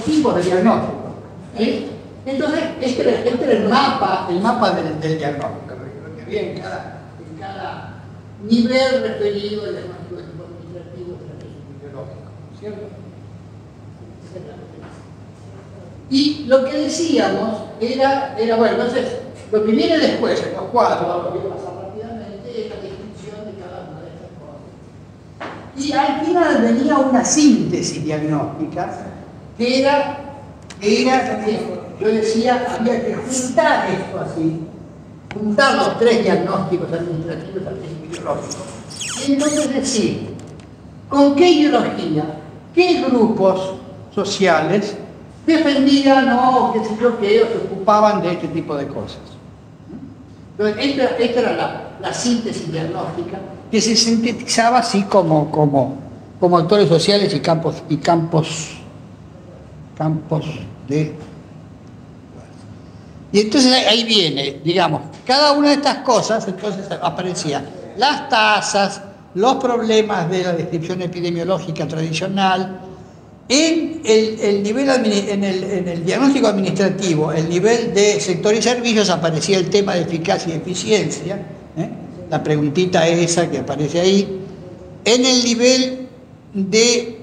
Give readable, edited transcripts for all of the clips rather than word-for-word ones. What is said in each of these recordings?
tipos de diagnóstico. ¿Sí? Entonces, este era el mapa del diagnóstico, lo que había en cada nivel referido al diagnóstico de tipo administrativo, estratégico y biológico, ¿cierto? Y lo que decíamos era bueno, entonces, lo que viene después, en los cuadros, lo voy a pasar rápidamente, es la descripción de cada una de estas cosas. Y al final venía una síntesis diagnóstica que era yo decía, había que juntar esto así, juntar los tres diagnósticos administrativos, estratégico y biológico. Y entonces decir, ¿con qué ideología, qué grupos sociales defendían o qué sé yo, que ellos se ocupaban de este tipo de cosas? Entonces, esta era la síntesis diagnóstica que se sintetizaba así como actores sociales y campos de... Y entonces ahí viene, digamos, cada una de estas cosas, entonces aparecían las tasas, los problemas de la descripción epidemiológica tradicional, en el diagnóstico administrativo, el nivel de sector y servicios, aparecía el tema de eficacia y eficiencia, la preguntita esa que aparece ahí. En el nivel de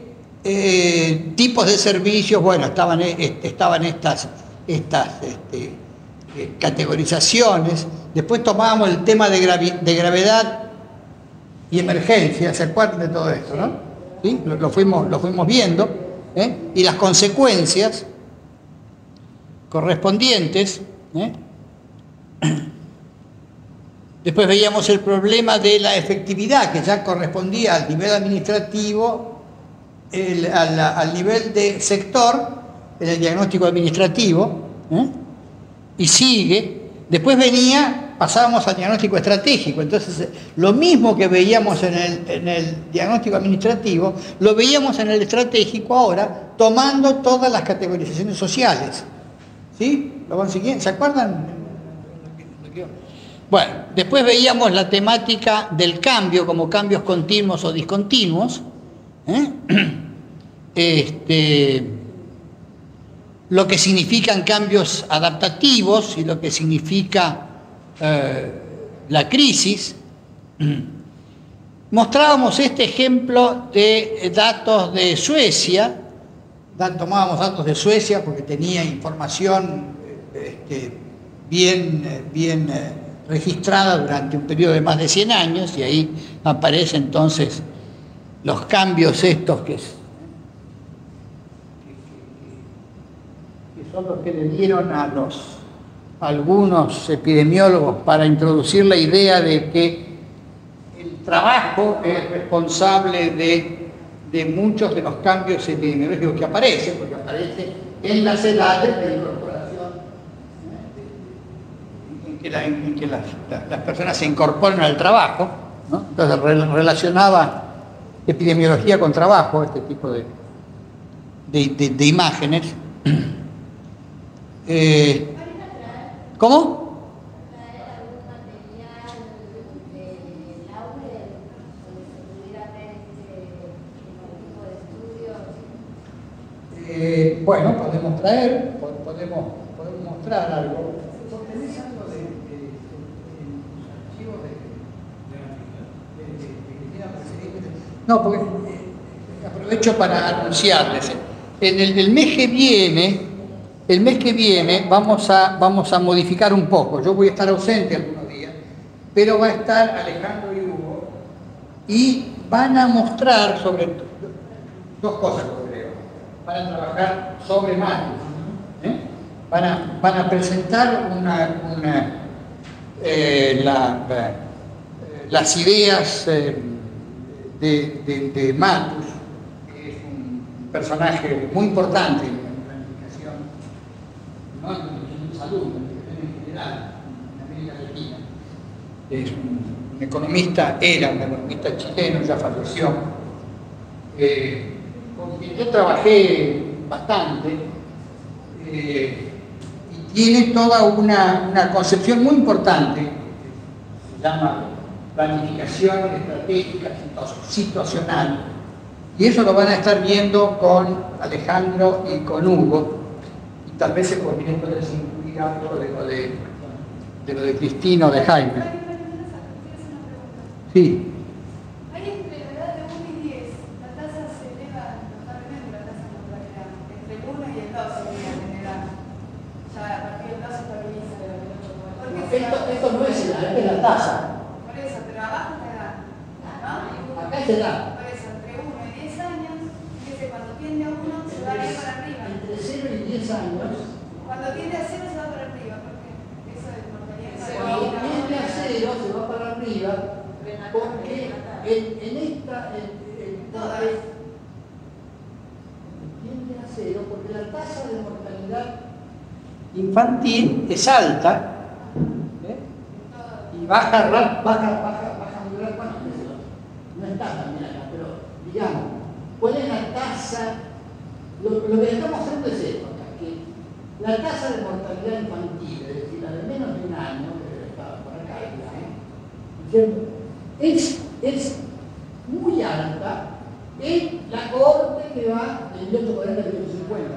tipos de servicios, bueno, estaban estas categorizaciones. Después tomábamos el tema de gravedad y emergencia, ¿se acuerdan de todo esto, no? ¿Sí? Lo fuimos viendo, y las consecuencias correspondientes. Después veíamos el problema de la efectividad, que ya correspondía al nivel administrativo, al nivel de sector, en el diagnóstico administrativo, y sigue. Después pasábamos al diagnóstico estratégico. Entonces, lo mismo que veíamos en el diagnóstico administrativo, lo veíamos en el estratégico ahora, tomando todas las categorizaciones sociales. ¿Sí? ¿Lo van siguiendo? ¿Se acuerdan? Bueno, después veíamos la temática del cambio, como cambios continuos o discontinuos. Lo que significan cambios adaptativos y lo que significa la crisis. Mostrábamos este ejemplo de datos de Suecia. Tomábamos datos de Suecia porque tenía información bien registrada durante un periodo de más de 100 años, y ahí aparecen entonces los cambios estos que son los que le dieron a algunos epidemiólogos para introducir la idea de que el trabajo es responsable de muchos de los cambios epidemiológicos que aparecen, porque aparece en las edades de incorporación, en que las personas se incorporan al trabajo, ¿no? Entonces relacionaba epidemiología con trabajo, este tipo de imágenes. ¿Cómo? Bueno, podemos mostrar algo. ¿Tenés algo de archivos de no, porque aprovecho para anunciarles. En el mes que viene vamos a modificar un poco. Yo voy a estar ausente algunos días, pero va a estar Alejandro y Hugo, y van a mostrar sobre dos cosas, creo. Van a trabajar sobre Matus, van a presentar las ideas de Matus, que es un personaje muy importante en la planificación, no en la planificación de salud, en la planificación en general, en América Latina. Es un economista, era un economista chileno, ya falleció, con quien yo trabajé bastante, y tiene toda una concepción muy importante, se llama planificación estratégica situacional, Y eso lo van a estar viendo con Alejandro y con Hugo. Y tal vez el movimiento les incluya algo de lo de Cristina o de Jaime. Sí. Hay entre la edad de 1 y 10, la tasa se eleva notablemente, la tasa de mortalidad. Entre el 1 y el 2 se eleva en general. Ya a partir del 2 se estabiliza de la 8. Esto no es edad, es la tasa. Por eso, pero abajo está edad. ¿No? Acá es edad. Por eso, entre 1 y 10 años, ese cuando tiende a 1 se va a ir para arriba. Entre 0 y 10 años. Cuando tiende a 0 se va para arriba, porque eso de mortalidad. Cuando tiende a 0 se va para arriba, porque en esta. Tiende a 0, porque la tasa de mortalidad infantil es alta. Y baja muy rápido. No está también acá, pero digamos, ¿cuál es la tasa? Lo que estamos haciendo es esto acá, que la tasa de mortalidad infantil, es decir, la de menos de un año, que está por acá, digamos, es muy alta en la cohorte que va de 1840 a 1850,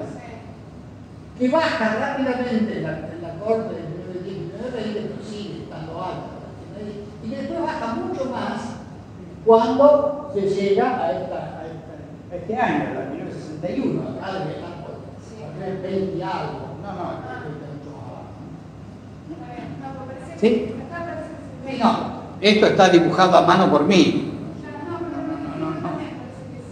que baja rápidamente en la cohorte de 1910, pero sigue estando alta. Y después baja mucho más cuando se llega a este año, a 1961, acá debe estar por 20 y algo. No, mucho más abajo. ¿Sí? Sí, no. Esto está dibujado a mano por mí.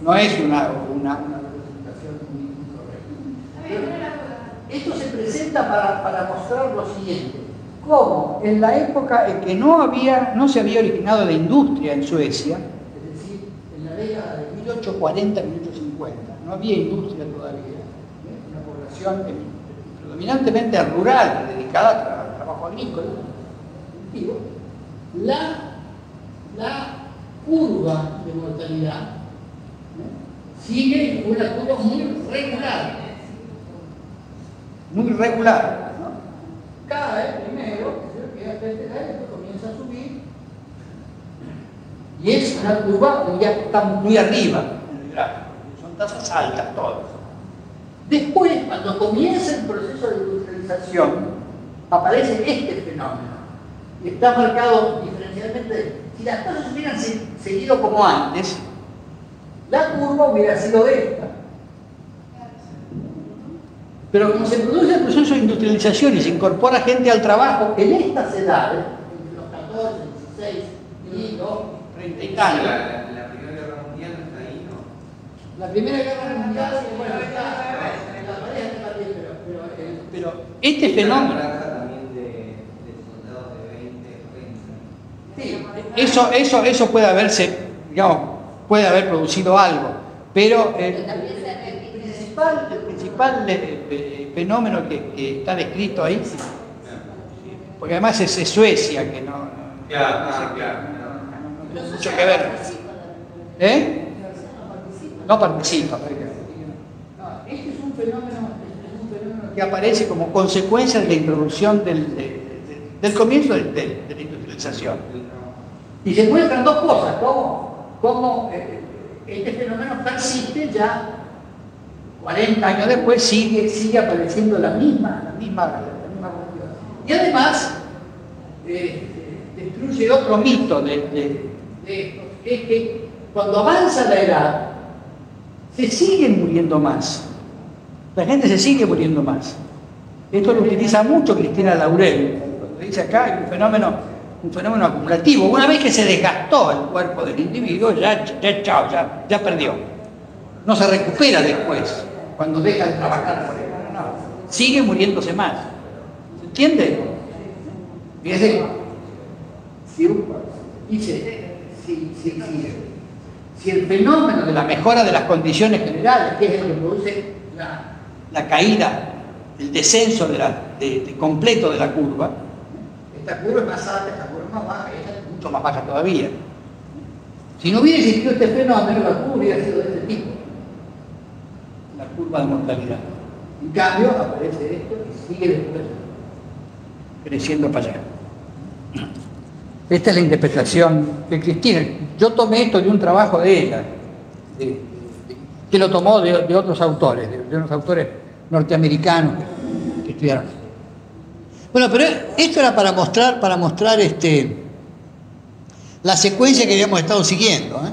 No es una representación muy correcta. Esto se presenta para mostrar lo siguiente. Cómo en la época en que no se había originado la industria en Suecia, es decir, en la década de 1840 1850, no había industria todavía, una población predominantemente rural, dedicada al trabajo agrícola, cultivo, la curva de mortalidad sigue una curva muy regular. Muy regular. Cae primero, que hasta este cae, después comienza a subir. Y es una curva que ya está muy arriba en el gráfico. Son tasas altas todas. Después, cuando comienza el proceso de industrialización, aparece este fenómeno. Y está marcado diferencialmente. Si las cosas hubieran seguido como antes, la curva hubiera sido esta. Pero como se produce el proceso de industrialización y se incorpora gente al trabajo en estas edades, entre los 14, 16 y los 30 y tantos. La Primera Guerra Mundial no está ahí, ¿no? La Primera Guerra Mundial, bueno, está en la pareja también, pero este fenómeno. Una franja también de soldados de 20, 30. Sí, eso puede haberse, digamos, puede haber producido algo, pero el principal fenómeno que está descrito ahí, porque además es Suecia, que no tiene mucho que ver. No participa. Este es un fenómeno que aparece como consecuencia de la introducción del comienzo de la industrialización. Y se muestran dos cosas, cómo este fenómeno persiste ya 40 años después, sigue apareciendo la misma cuestión. Y además destruye otro mito de esto, que es que cuando avanza la edad se siguen muriendo más. La gente se sigue muriendo más. Esto lo utiliza mucho Cristina Laurel, cuando dice acá hay un fenómeno acumulativo. Una vez que se desgastó el cuerpo del individuo, ya perdió. No se recupera después, cuando deja de trabajar por él. No. Sigue muriéndose más. ¿Se entiende? Fíjese, si el fenómeno de la mejora de las condiciones generales, que es el que produce la caída, el descenso completo de la curva, esta curva es más alta, esta curva es más baja, esta es mucho más baja todavía. Si no hubiera existido este fenómeno, la curva hubiera sido de este tipo, la curva de mortalidad. En cambio, aparece esto y sigue después creciendo para allá. Esta es la interpretación de Cristina. Yo tomé esto de un trabajo de ella, que lo tomó de otros autores, de unos autores norteamericanos que estudiaron. Bueno, pero esto era para mostrar la secuencia que habíamos estado siguiendo, ¿eh?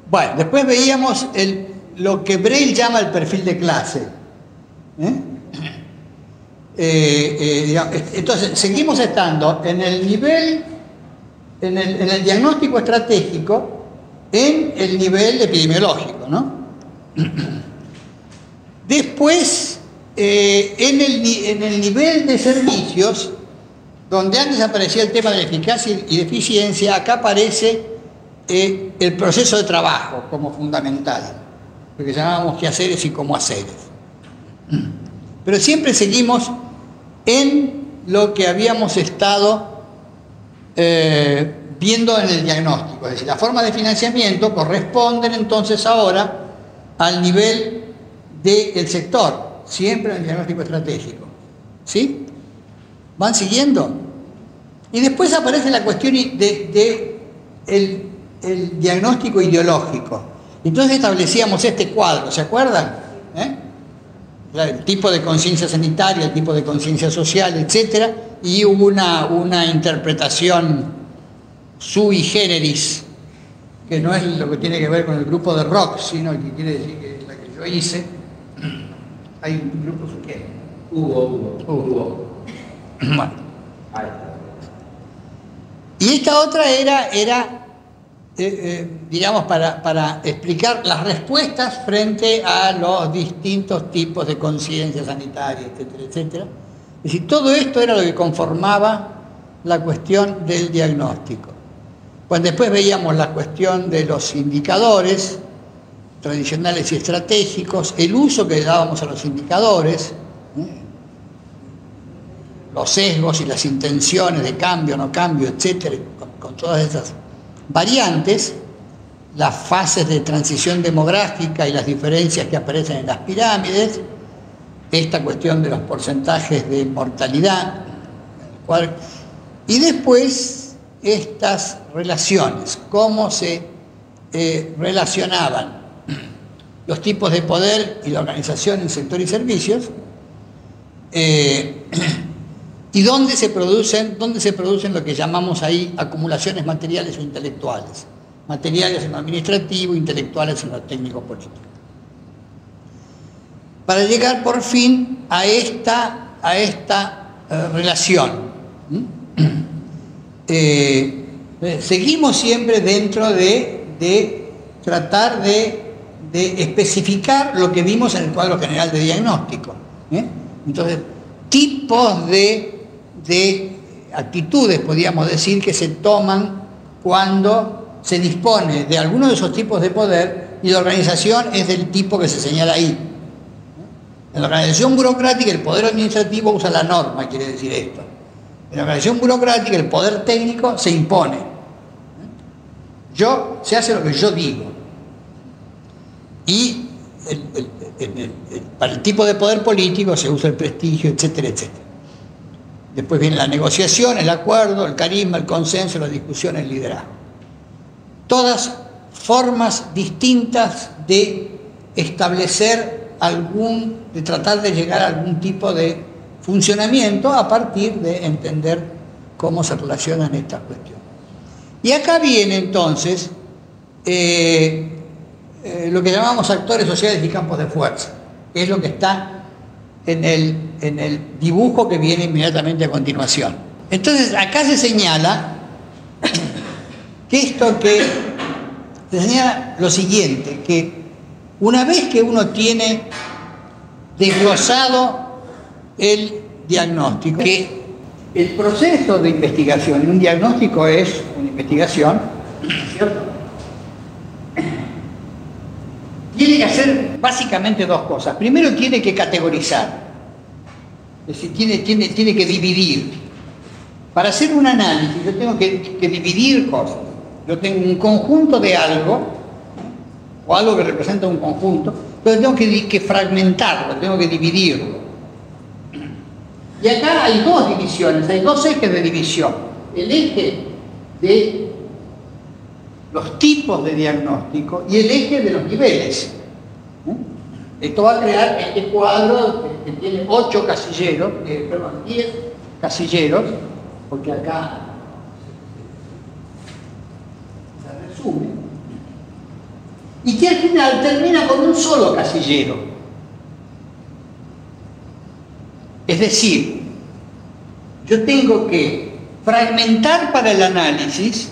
Bueno, después veíamos lo que Braille llama el perfil de clase. Entonces, seguimos estando en el nivel, en el diagnóstico estratégico, en el nivel epidemiológico, ¿no? Después, en el nivel de servicios, donde antes aparecía el tema de la eficacia y de eficiencia, acá aparece el proceso de trabajo como fundamental, lo que llamábamos quehaceres y cómo haceres. Pero siempre seguimos en lo que habíamos estado viendo en el diagnóstico, es decir, la forma de financiamiento corresponden entonces ahora al nivel del sector, siempre en el diagnóstico estratégico. ¿Sí? ¿Van siguiendo? Y después aparece la cuestión el diagnóstico ideológico. Entonces establecíamos este cuadro, ¿se acuerdan? El tipo de conciencia sanitaria, el tipo de conciencia social, etc. Y hubo una interpretación sui generis, que no es lo que tiene que ver con el grupo de rock, sino que quiere decir que la que yo hice. Hay un grupo que Hugo. Bueno. Y esta otra era digamos, para explicar las respuestas frente a los distintos tipos de conciencia sanitaria, etcétera, etcétera. Es decir, todo esto era lo que conformaba la cuestión del diagnóstico. Cuando después veíamos la cuestión de los indicadores tradicionales y estratégicos, el uso que le dábamos a los indicadores, los sesgos y las intenciones de cambio, no cambio, etcétera, con todas esas variantes, las fases de transición demográfica y las diferencias que aparecen en las pirámides, esta cuestión de los porcentajes de mortalidad, y después estas relaciones, cómo se relacionaban los tipos de poder y la organización en sector y servicios, y dónde se producen lo que llamamos ahí acumulaciones materiales o intelectuales. Materiales en lo administrativo, intelectuales en lo técnico-político. Para llegar por fin a esta relación. Seguimos siempre dentro de tratar de especificar lo que vimos en el cuadro general de diagnóstico. Entonces, tipos de actitudes, podríamos decir, que se toman cuando se dispone de alguno de esos tipos de poder y la organización es del tipo que se señala ahí. En la organización burocrática el poder administrativo usa la norma, quiere decir esto. En la organización burocrática el poder técnico se impone. Se hace lo que yo digo. Y para el tipo de poder político se usa el prestigio, etcétera, etcétera. Después viene la negociación, el acuerdo, el carisma, el consenso, la discusión, el liderazgo. Todas formas distintas de establecer de tratar de llegar a algún tipo de funcionamiento a partir de entender cómo se relacionan estas cuestiones. Y acá viene entonces lo que llamamos actores sociales y campos de fuerza, que es lo que está en el dibujo que viene inmediatamente a continuación. Entonces, acá se señala se señala lo siguiente, que una vez que uno tiene desglosado el diagnóstico, que el proceso de investigación en un diagnóstico es una investigación, ¿cierto? Tiene que hacer básicamente dos cosas. Primero tiene que categorizar, es decir, tiene que dividir. Para hacer un análisis yo tengo que dividir cosas. Yo tengo un conjunto de algo, o algo que representa un conjunto, pero tengo que fragmentarlo, tengo que dividirlo. Y acá hay dos divisiones, hay dos ejes de división. El eje de los tipos de diagnóstico y el eje de los niveles. Esto va a crear este cuadro que tiene 8 casilleros, perdón, 10 casilleros, porque acá se resume, y que al final termina con un solo casillero. Es decir, yo tengo que fragmentar para el análisis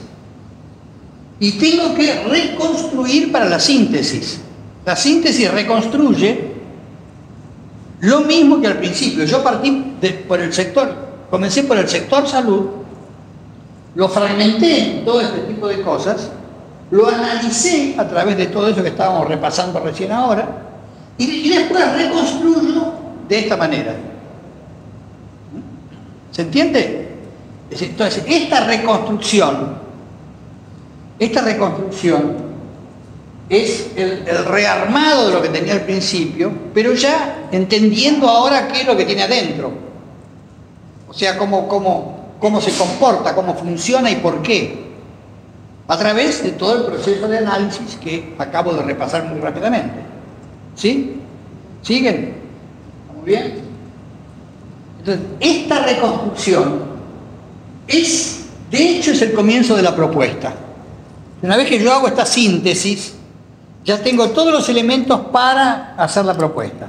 y tengo que reconstruir para la síntesis. La síntesis reconstruye lo mismo que al principio. Yo partí por el sector, comencé por el sector salud, lo fragmenté en todo este tipo de cosas, lo analicé a través de todo eso que estábamos repasando recién ahora, y después reconstruyo de esta manera. ¿Se entiende? Entonces, esta reconstrucción es el rearmado de lo que tenía al principio, pero ya entendiendo ahora qué es lo que tiene adentro. O sea, cómo se comporta, cómo funciona y por qué. A través de todo el proceso de análisis que acabo de repasar muy rápidamente. ¿Sí? ¿Siguen? ¿Estamos bien? Entonces, esta reconstrucción de hecho, es el comienzo de la propuesta. Una vez que yo hago esta síntesis, ya tengo todos los elementos para hacer la propuesta.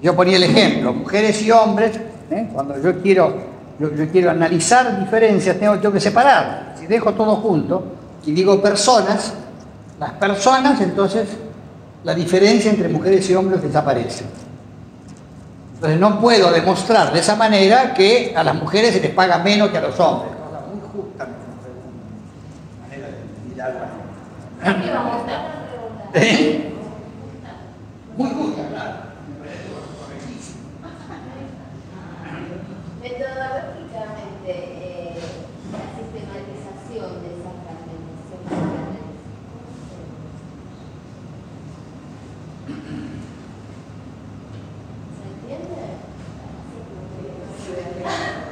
Yo ponía el ejemplo, mujeres y hombres, cuando yo quiero analizar diferencias, tengo que separar. Si dejo todo junto y digo personas, las personas, entonces la diferencia entre mujeres y hombres desaparece. Entonces no puedo demostrar de esa manera que a las mujeres se les paga menos que a los hombres. Cosa muy justa, manera de mirarla. Muy justa, claro. Metodológicamente, la sistematización de esa fragmentación.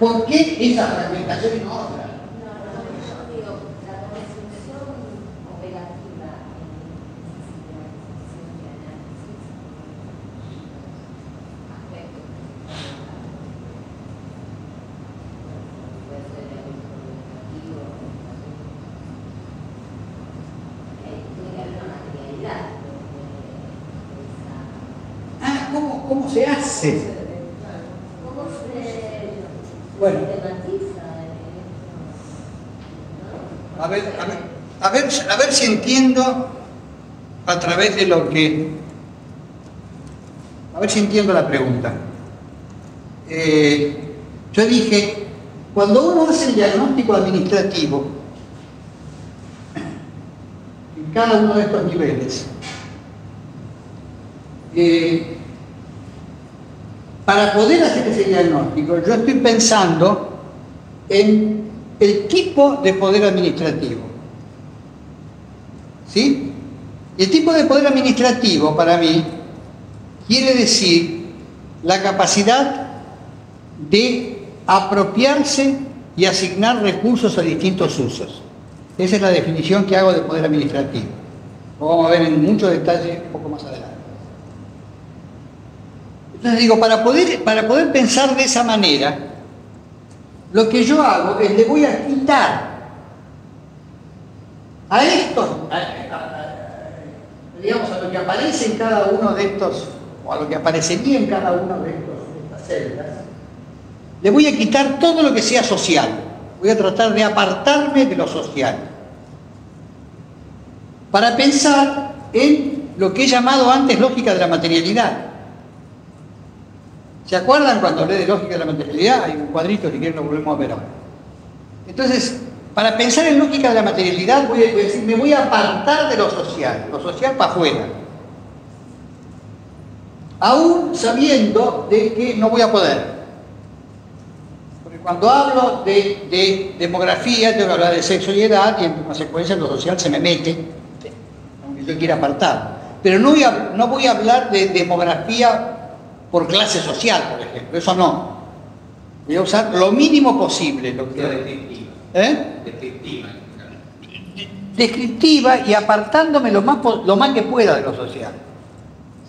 ¿Por qué esa fragmentación y no otra? No, digo, la construcción operativa en sistematización de análisis, aspectos puede ser el objetivo, tiene que haber una materialidad. ¿Cómo se hace? Bueno, a ver si entiendo a través de lo que... A ver si entiendo la pregunta. Yo dije, cuando uno hace el diagnóstico administrativo, en cada uno de estos niveles, para poder hacer ese diagnóstico, yo estoy pensando en el tipo de poder administrativo. ¿Sí? Y el tipo de poder administrativo, para mí, quiere decir la capacidad de apropiarse y asignar recursos a distintos usos. Esa es la definición que hago de poder administrativo. Lo vamos a ver en mucho detalle un poco más adelante. Entonces digo, para poder pensar de esa manera, lo que yo hago es le voy a quitar a estos, digamos, a lo que aparece en cada uno de estos, o a lo que aparecería en cada uno de estas celdas, le voy a quitar todo lo que sea social. Voy a tratar de apartarme de lo social, para pensar en lo que he llamado antes lógica de la materialidad. ¿Se acuerdan cuando hablé de lógica de la materialidad? Hay un cuadrito, si quieren lo volvemos a ver ahora. Entonces, para pensar en lógica de la materialidad, voy a decir, me voy a apartar de lo social para afuera. Aún sabiendo de que no voy a poder. Porque cuando hablo de demografía, tengo que hablar de sexo y edad, y en consecuencia lo social se me mete, aunque yo quiera apartar. Pero no voy a hablar de demografía por clase social, por ejemplo, eso no. Voy a usar lo mínimo posible. Lo que... Descriptiva. ¿Eh? Descriptiva. descriptiva y apartándome lo más que pueda de lo social.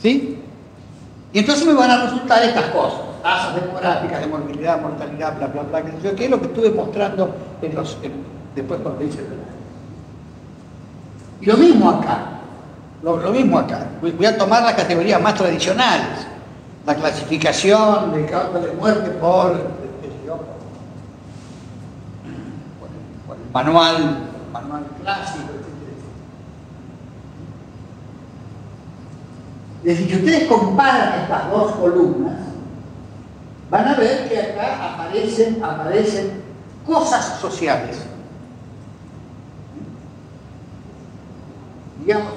¿Sí? Y entonces me van a resultar estas cosas, tasas demográficas, de morbilidad, mortalidad, bla, bla, bla, que es lo que estuve mostrando después cuando hice el plan. Y lo mismo acá, lo mismo acá. Voy a tomar las categorías más tradicionales, la clasificación de causa de muerte por el manual clásico, etc. Es decir, si ustedes comparan estas dos columnas, van a ver que acá aparecen cosas sociales. Digamos,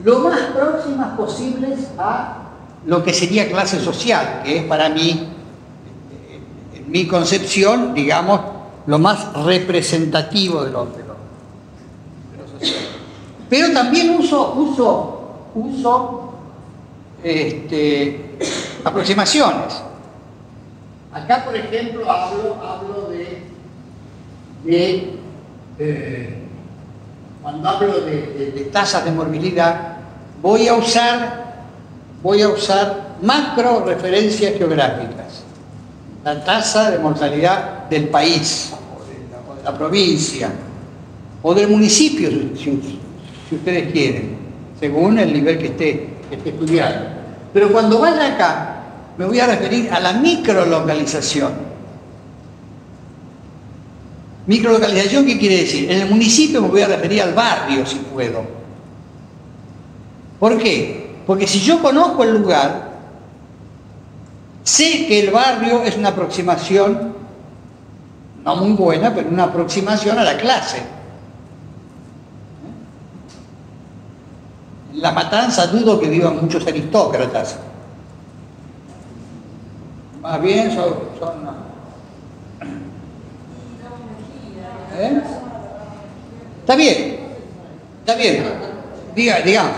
lo más próximas posibles a lo que sería clase social, que es para mí, en mi concepción, digamos, lo más representativo de lo social. Pero también uso aproximaciones. Acá, por ejemplo, hablo cuando hablo de tasas de morbilidad, voy a usar macro referencias geográficas. La tasa de mortalidad del país, o de la provincia, o del municipio, si ustedes quieren, según el nivel que esté estudiando. Pero cuando vaya acá, me voy a referir a la microlocalización. Microlocalización, ¿qué quiere decir? En el municipio me voy a referir al barrio, si puedo. ¿Por qué? Porque si yo conozco el lugar, sé que el barrio es una aproximación, no muy buena, pero una aproximación a la clase. En La Matanza dudo que vivan muchos aristócratas. Más bien son ¿eh? Está bien, digamos.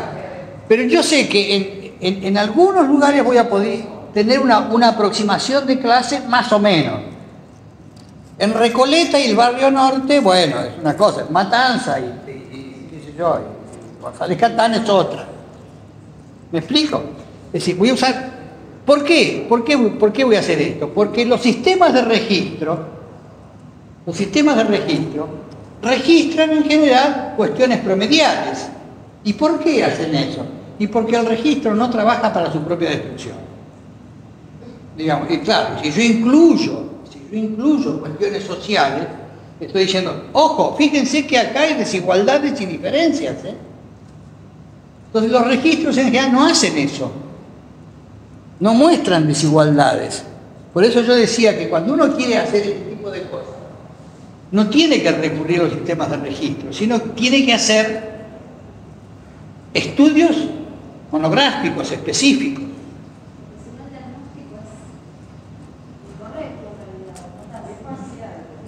Pero yo sé que en algunos lugares voy a poder tener una aproximación de clase más o menos. En Recoleta y el barrio norte, bueno, es una cosa, Matanza y qué sé yo, y González Catán es otra. ¿Me explico? Es decir, voy a usar... ¿Por qué? ¿Por qué voy a hacer esto? Porque los sistemas de registro registran en general cuestiones promediales. ¿Y por qué hacen eso? Y porque el registro no trabaja para su propia destrucción. Digamos, y claro, si yo incluyo cuestiones sociales, estoy diciendo, ojo, fíjense que acá hay desigualdades y diferencias. Entonces los registros en general no hacen eso. No muestran desigualdades. Por eso yo decía que cuando uno quiere hacer este tipo de cosas, no tiene que recurrir a los sistemas de registro, sino tiene que hacer estudios monográficos específicos.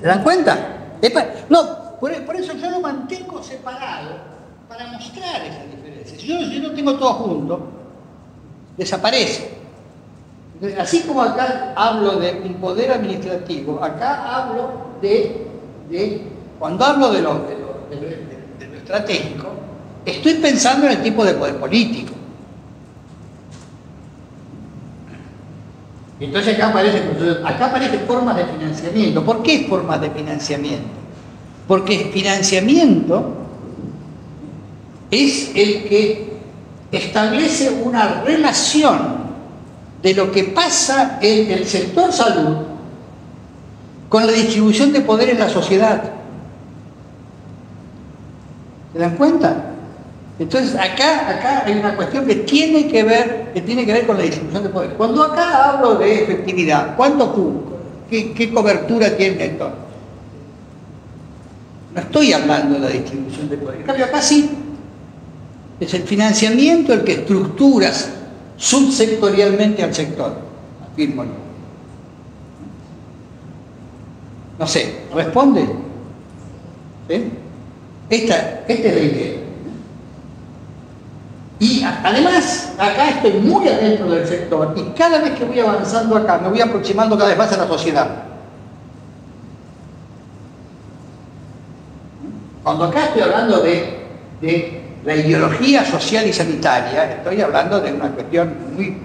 ¿Se dan cuenta? No, por eso yo lo mantengo separado para mostrar esas diferencias. Si yo no tengo todo junto, desaparece. Entonces, así como acá hablo de un poder administrativo, acá hablo cuando hablo de lo estratégico, estoy pensando en el tipo de poder político. Entonces acá aparecen formas de financiamiento. ¿Por qué formas de financiamiento? Porque financiamiento es el que establece una relación de lo que pasa en el sector salud con la distribución de poder en la sociedad. ¿Se dan cuenta? Entonces acá hay una cuestión que tiene que ver con la distribución de poder. Cuando acá hablo de efectividad, ¿cuánto cubo? ¿Qué cobertura tiene esto? No estoy hablando de la distribución de poder. En cambio acá sí. Es el financiamiento el que estructura subsectorialmente al sector. Afirmo yo. No sé, ¿responde? ¿Sí? Esta es la idea. Y además, acá estoy muy adentro del sector y cada vez que voy avanzando acá, me voy aproximando cada vez más a la sociedad. Cuando acá estoy hablando de de la ideología social y sanitaria, estoy hablando de una cuestión muy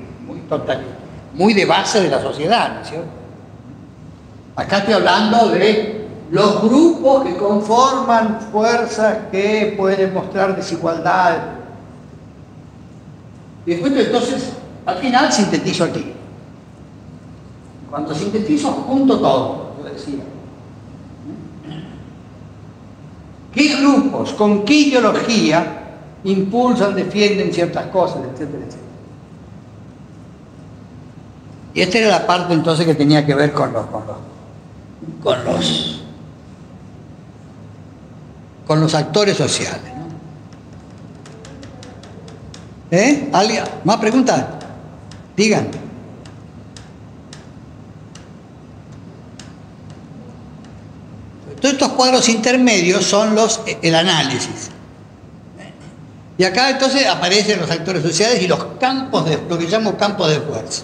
total, muy de base de la sociedad, ¿no es cierto? Acá estoy hablando de los grupos que conforman fuerzas que pueden mostrar desigualdad. Y después, entonces, al final sintetizo aquí. Cuando sintetizo, junto todo, yo decía. ¿Qué grupos, con qué ideología impulsan, defienden ciertas cosas, etcétera, etcétera? Y esta era la parte entonces que tenía que ver con los actores sociales, ¿no? ¿Alguien? ¿Más preguntas? Digan. Todos estos cuadros intermedios son el análisis. Y acá entonces aparecen los actores sociales y los campos lo que llamo campos de fuerza.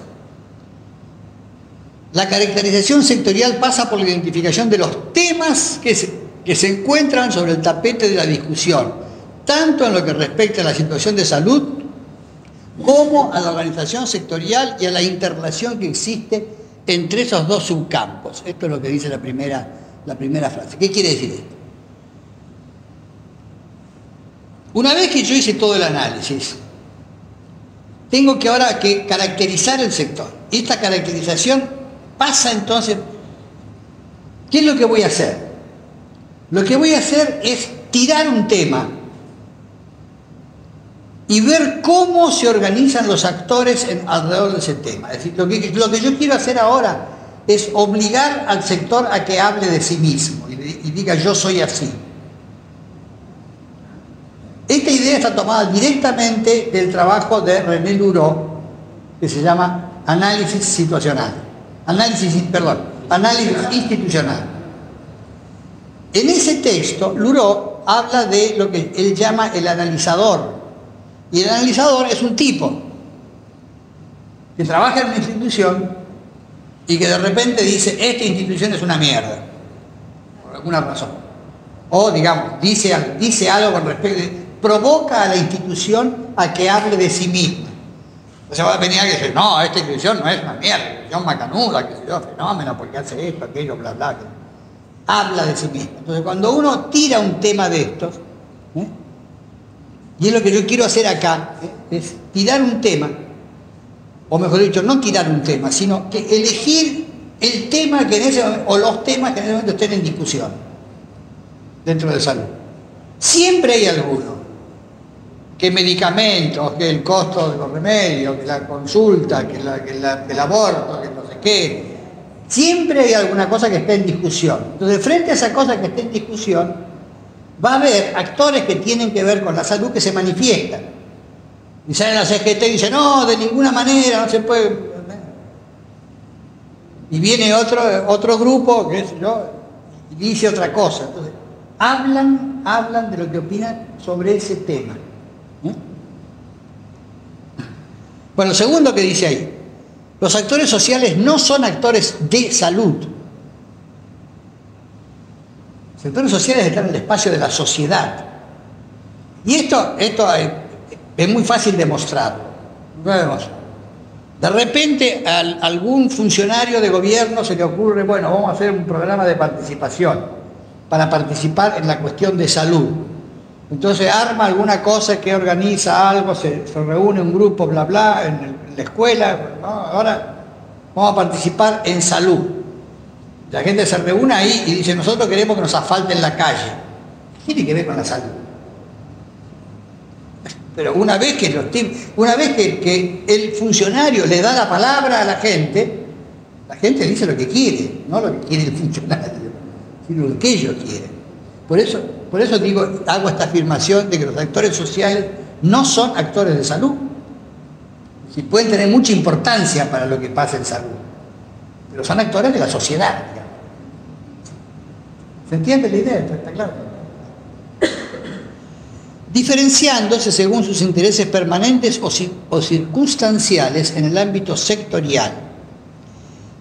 La caracterización sectorial pasa por la identificación de los temas que se encuentran sobre el tapete de la discusión, tanto en lo que respecta a la situación de salud como a la organización sectorial y a la interrelación que existe entre esos dos subcampos. Esto es lo que dice la primera frase. ¿Qué quiere decir esto? Una vez que yo hice todo el análisis, tengo que ahora caracterizar el sector. Y esta caracterización pasa entonces, ¿qué es lo que voy a hacer? Lo que voy a hacer es tirar un tema y ver cómo se organizan los actores alrededor de ese tema. Es decir, lo que yo quiero hacer ahora es obligar al sector a que hable de sí mismo y diga yo soy así. Esta idea está tomada directamente del trabajo de René Luró, que se llama análisis situacional. Análisis institucional. En ese texto, Luró habla de lo que él llama el analizador. Y el analizador es un tipo que trabaja en una institución y que de repente dice, esta institución es una mierda, por alguna razón. O, digamos, dice algo con respecto, provoca a la institución a que hable de sí misma. O sea, va a venir alguien y decir, no, esta institución no es una mierda, institución macanuda, que se yo, fenómeno, porque hace esto, aquello, bla, bla. Habla de sí misma. Entonces, cuando uno tira un tema de estos, y es lo que yo quiero hacer acá, es tirar un tema, o mejor dicho, no tirar un tema, sino que elegir el tema que en ese momento, o los temas que en ese momento estén en discusión dentro de salud. Siempre hay alguno, que medicamentos, que el costo de los remedios, que la consulta, que el aborto, que no sé qué. Siempre hay alguna cosa que esté en discusión. Entonces, frente a esa cosa que esté en discusión, va a haber actores que tienen que ver con la salud que se manifiestan. Y salen la CGT y dicen, no, de ninguna manera, no se puede. Y viene otro grupo, qué sé yo, y dice otra cosa. Entonces, hablan de lo que opinan sobre ese tema. Bueno, lo segundo que dice ahí, los actores sociales no son actores de salud. Los actores sociales están en el espacio de la sociedad. Y esto es muy fácil demostrarlo. De repente a algún funcionario de gobierno se le ocurre, bueno, vamos a hacer un programa de participación para participar en la cuestión de salud. Entonces arma alguna cosa que organiza algo, se reúne un grupo, bla, bla, en la escuela, ¿no? Ahora vamos a participar en salud. La gente se reúne ahí y dice, nosotros queremos que nos asfalten la calle. ¿Qué tiene que ver con la salud? Pero una vez que el funcionario le da la palabra a la gente dice lo que quiere, no lo que quiere el funcionario, sino lo que ellos quieren. Por eso digo, hago esta afirmación de que los actores sociales no son actores de salud. Sí, pueden tener mucha importancia para lo que pasa en salud, pero son actores de la sociedad, digamos. ¿Se entiende la idea? ¿Está claro? Diferenciándose según sus intereses permanentes o circunstanciales en el ámbito sectorial.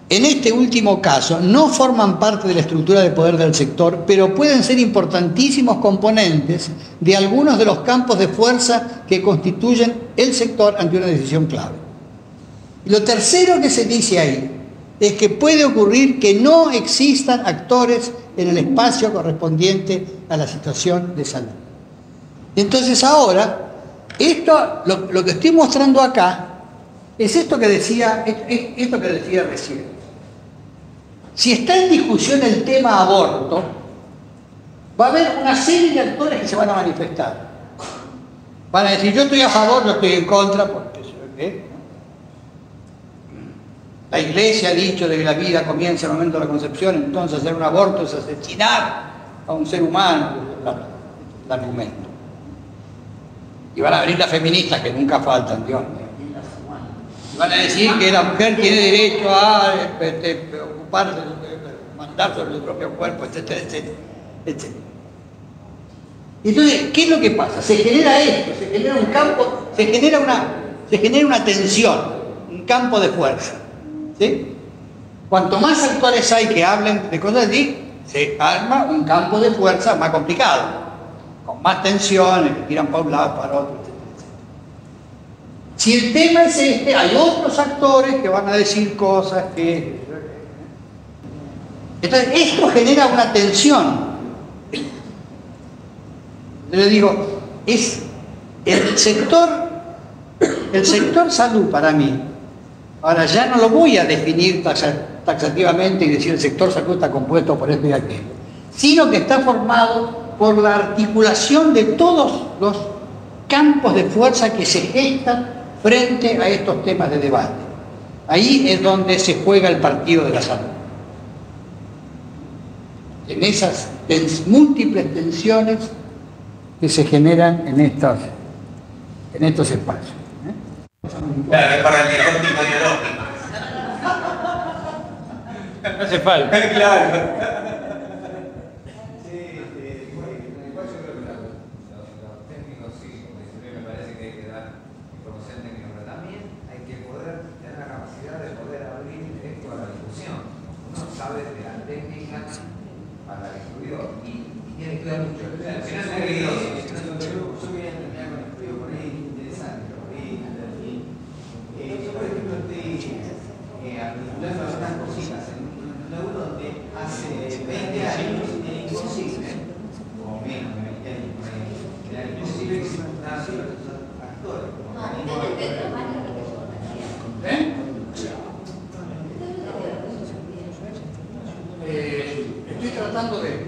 en este último caso, no forman parte de la estructura de poder del sector, pero pueden ser importantísimos componentes de algunos de los campos de fuerza que constituyen el sector ante una decisión clave. Y lo tercero que se dice ahí es que puede ocurrir que no existan actores en el espacio correspondiente a la situación de salud. Entonces ahora, lo que estoy mostrando acá es esto que decía recién. Si está en discusión el tema aborto, va a haber una serie de actores que se van a manifestar. Van a decir, yo estoy a favor, yo estoy en contra, porque la Iglesia ha dicho de que la vida comienza en el momento de la concepción, entonces hacer un aborto es asesinar a un ser humano, el argumento. Y van a venir las feministas, que nunca faltan, Dios mío. Y van a decir que la mujer tiene derecho a ocuparse, mandar sobre su propio cuerpo, etcétera, etcétera, etcétera. Entonces, ¿qué es lo que pasa? Se genera esto, se genera un campo, se genera una tensión, un campo de fuerza. ¿Sí? Cuanto más actores hay que hablen de cosas así, se arma un campo de fuerza más complicado, con más tensiones, que tiran para un lado, para otro, etcétera, etcétera. Si el tema es este, hay otros actores que van a decir cosas que... Entonces, esto genera una tensión. Yo le digo, es el sector salud para mí. Ahora ya no lo voy a definir taxativamente y decir el sector salud está compuesto por esto y aquello, sino que está formado por la articulación de todos los campos de fuerza que se gestan frente a estos temas de debate. Ahí es donde se juega el partido de la salud. En esas múltiples tensiones que se generan en estos espacios. Claro, es para el diagnóstico ideológico. No hace falta. Claro. Sí, igual yo creo que los técnicos sí, como dice, me parece que hay que dar información técnica, pero también hay que poder tener la capacidad de poder abrir esto a la discusión. Uno sabe de la técnica para el estudio y tiene que estudiar mucho. Si no es peligroso, si no es peligroso, yo voy a terminar con el estudio por ahí interesante, por ahí. Yo, por ejemplo, estoy articulando algunas cositas en un euro donde hace 20 años era imposible, o menos de 20 años, era imposible que se juntaran ciertos actores, como Estoy tratando de...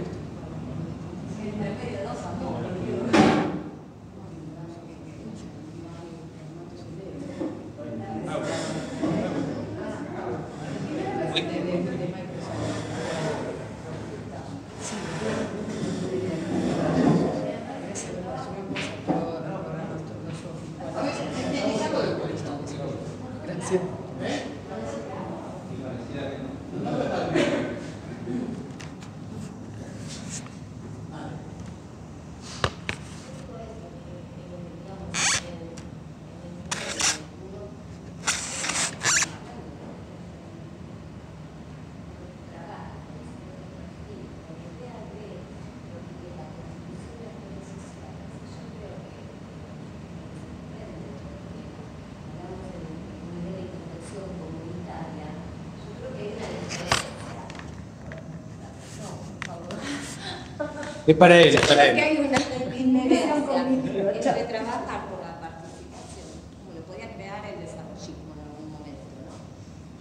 Es para él, es para Que él. hay una inherencia entre trabajar por la participación, como lo podía crear el desarrollismo en algún momento, ¿no?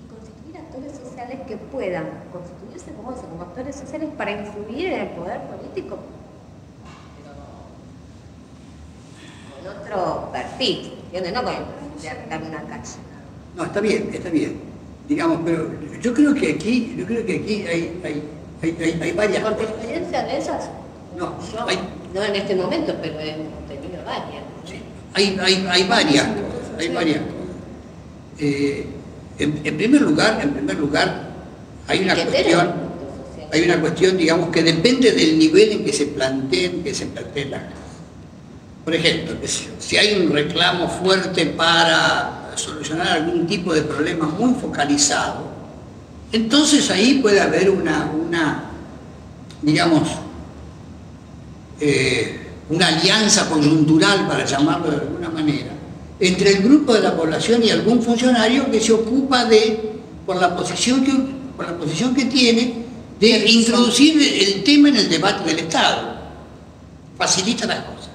Y constituir actores sociales que puedan constituirse como eso, como actores sociales para influir en el poder político, pero con otro perfil, ¿entiendes? No con dar una calle. No, está bien, digamos, pero yo creo que aquí hay varias ¿Con tu cosas. experiencia de esas? No, Yo, hay, no en este momento, pero he tenido varias. sí, hay varias cosas. En primer lugar, hay una cuestión, digamos, que depende del nivel en que se planteen las cosas. Por ejemplo, si hay un reclamo fuerte para solucionar algún tipo de problema muy focalizado, Entonces ahí puede haber digamos, una alianza coyuntural, para llamarlo de alguna manera, entre el grupo de la población y algún funcionario que se ocupa por la posición que tiene, de introducir el tema en el debate del Estado. Facilita las cosas.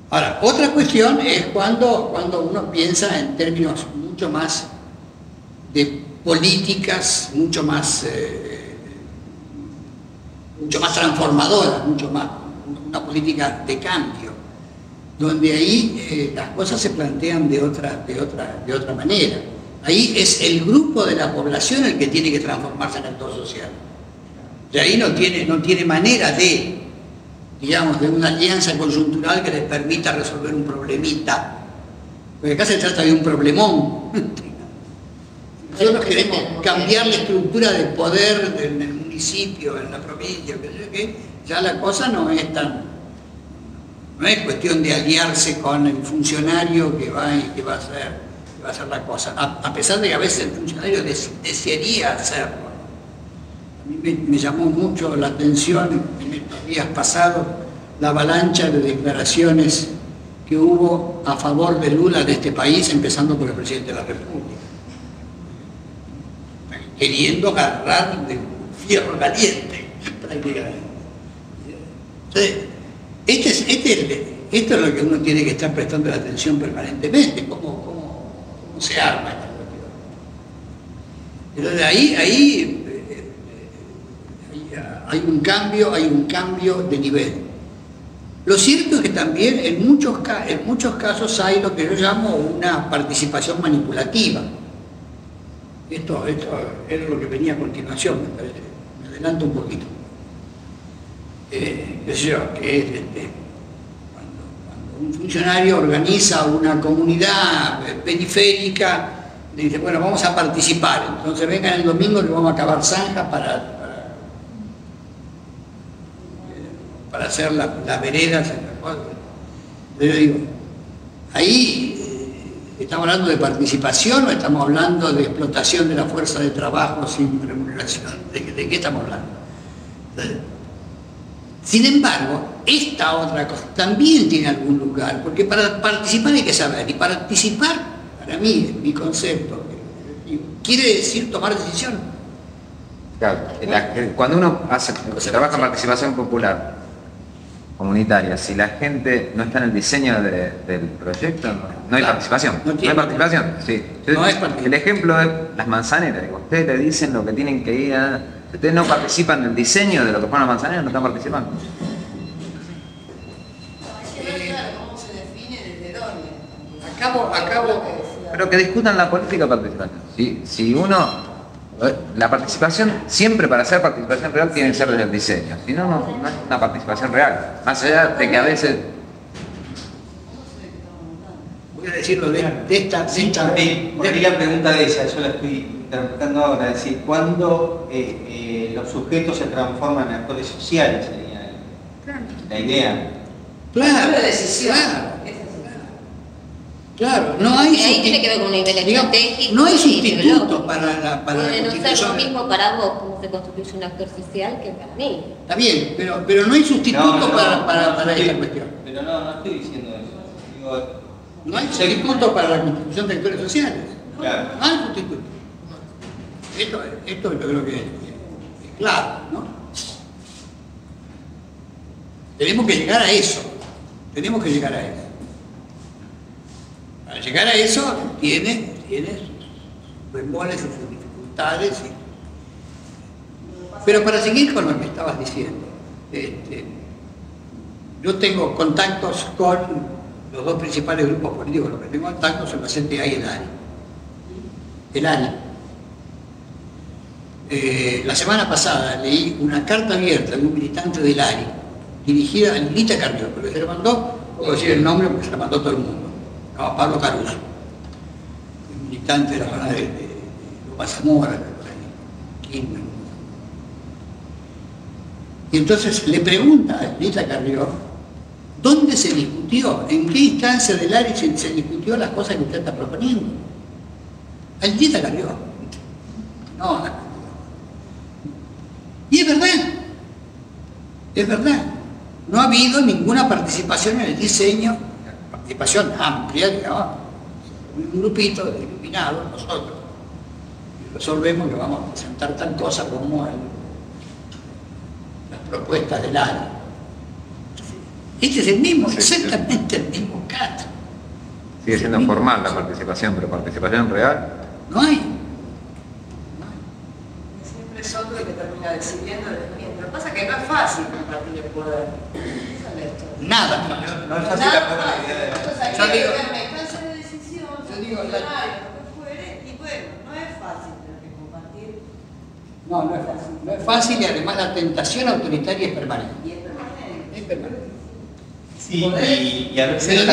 Ahora, otra cuestión es cuando uno piensa en términos mucho más de políticas, mucho más transformadoras, una política de cambio, donde ahí las cosas se plantean de otra manera. Ahí es el grupo de la población el que tiene que transformarse en actor social. Y ahí no tiene manera de, digamos, de una alianza coyuntural que les permita resolver un problemita. Porque acá se trata de un problemón. Nosotros queremos cambiar la estructura de poder en el municipio, en la provincia, ya la cosa no es cuestión de aliarse con el funcionario que va a hacer la cosa, a pesar de que a veces el funcionario desearía hacerlo. A mí me llamó mucho la atención en estos días pasados la avalancha de declaraciones que hubo a favor de Lula de este país, empezando por el presidente de la República, queriendo agarrar de fierro caliente prácticamente. Entonces, esto es lo que uno tiene que estar prestando la atención permanentemente, cómo se arma esta cuestión. Entonces ahí hay un cambio de nivel. Lo cierto es que también en muchos casos hay lo que yo llamo una participación manipulativa. Esto era lo que venía a continuación, me parece. Me adelanto un poquito. Que es cuando un funcionario organiza una comunidad periférica, le dice, bueno, vamos a participar, entonces vengan el domingo que vamos a cavar zanjas para hacer las veredas. Yo digo, ahí ¿estamos hablando de participación o estamos hablando de explotación de la fuerza de trabajo sin remuneración? ¿De qué estamos hablando? Sin embargo, esta otra cosa también tiene algún lugar, porque para participar hay que saber, y participar, para mí, mi concepto, quiere decir tomar decisión. Claro, cuando uno trabaja en participación popular, comunitaria, si la gente no está en el diseño del proyecto, no hay participación. No hay participación, sí. El ejemplo es las manzaneras. Ustedes le dicen lo que tienen que ir a... Si ustedes no participan en el diseño de lo que fueron las manzaneras, no están participando. ¿Cómo se define desde dónde? Acabo. Pero que discutan la política participación. Si uno... La participación, siempre para hacer participación real, tiene que ser desde el diseño. Si no, no es una participación real. Más allá de que a veces... Voy a decirlo de esta... Por ahí la pregunta de ella, yo la estoy interpretando ahora, es decir, ¿cuándo los sujetos se transforman en actores sociales? Sería la idea. Claro, la decisión. Claro, no hay ahí tiene que ver con un nivel estratégico. No hay sustituto para la puede no ser lo constitución. mismo para vos cómo se construye un actor social que para mí. Está bien, pero no hay sustituto para esta cuestión. Pero no estoy diciendo eso. Digo, no hay sustituto para la constitución de actores sociales. Claro. No hay sustituto. Esto yo creo que es claro, ¿no? Tenemos que llegar a eso. Para llegar a eso tiene sus bemoles, sus dificultades. Pero para seguir con lo que estabas diciendo, yo tengo contactos con los dos principales grupos políticos, los que tengo contactos son la CTA y el ARI. La semana pasada leí una carta abierta de un militante del ARI, dirigida a Lilita Carrió, porque se le mandó, puedo decir el nombre porque se la mandó todo el mundo. No, Pablo Caruso, militante de la zona de Loma Zamora, Quilmes. Y entonces le pregunta a Lilita Carrió, ¿dónde se discutió? ¿En qué instancia del área se discutió las cosas que usted está proponiendo? A Lilita Carrió. No. Y es verdad. Es verdad. No ha habido ninguna participación en el diseño, participación amplia, digamos, un grupito de iluminados, nosotros, y resolvemos que vamos a presentar tal cosa como las propuestas del área. Este es el mismo, exactamente el mismo caso. Sigue siendo formal la participación, pero participación real. No hay. Siempre es otro el que termina decidiendo. Lo que pasa es que no es fácil compartir el poder. Nada. No es fácil la idea de Yo digo, instancia de decisión, yo digo, lo que fuere, y bueno, no es fácil tener que compartir. no, no es fácil. No es fácil y además la tentación autoritaria es permanente. Y es permanente. Es permanente. Sí, y a veces Me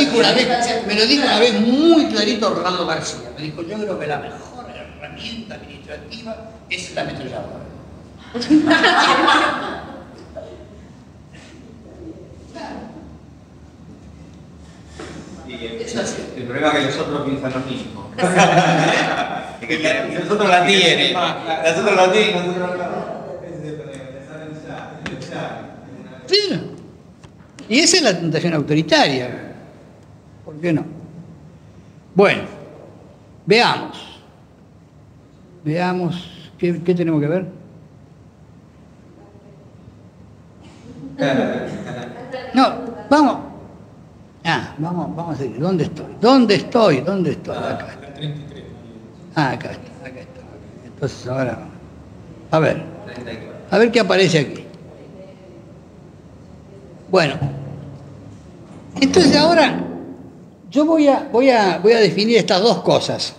lo dijo una vez muy clarito Rolando García. Me dijo, yo creo que la mejor herramienta administrativa es la ametralladora. el problema es que los otros piensan lo mismo. Que nosotros la tienen. Nosotros la tienen, nosotros la Sí. Y esa es la tentación autoritaria. ¿Por qué no? Bueno, veamos. Veamos. ¿Qué tenemos que ver? No, vamos. Vamos a seguir. ¿Dónde estoy? ¿Dónde estoy? Acá. Acá está. Entonces ahora, a ver qué aparece aquí. Bueno, entonces ahora yo voy a definir estas dos cosas.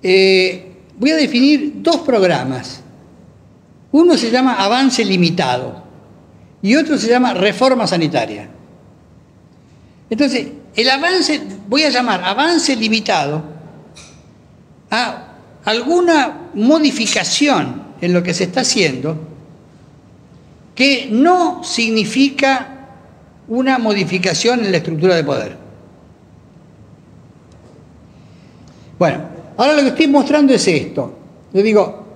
Voy a definir dos programas. Uno se llama avance limitado y otro se llama reforma sanitaria. Entonces, el avance, voy a llamar avance limitado a alguna modificación en lo que se está haciendo que no significa una modificación en la estructura de poder. Bueno, ahora lo que estoy mostrando es esto. Yo digo,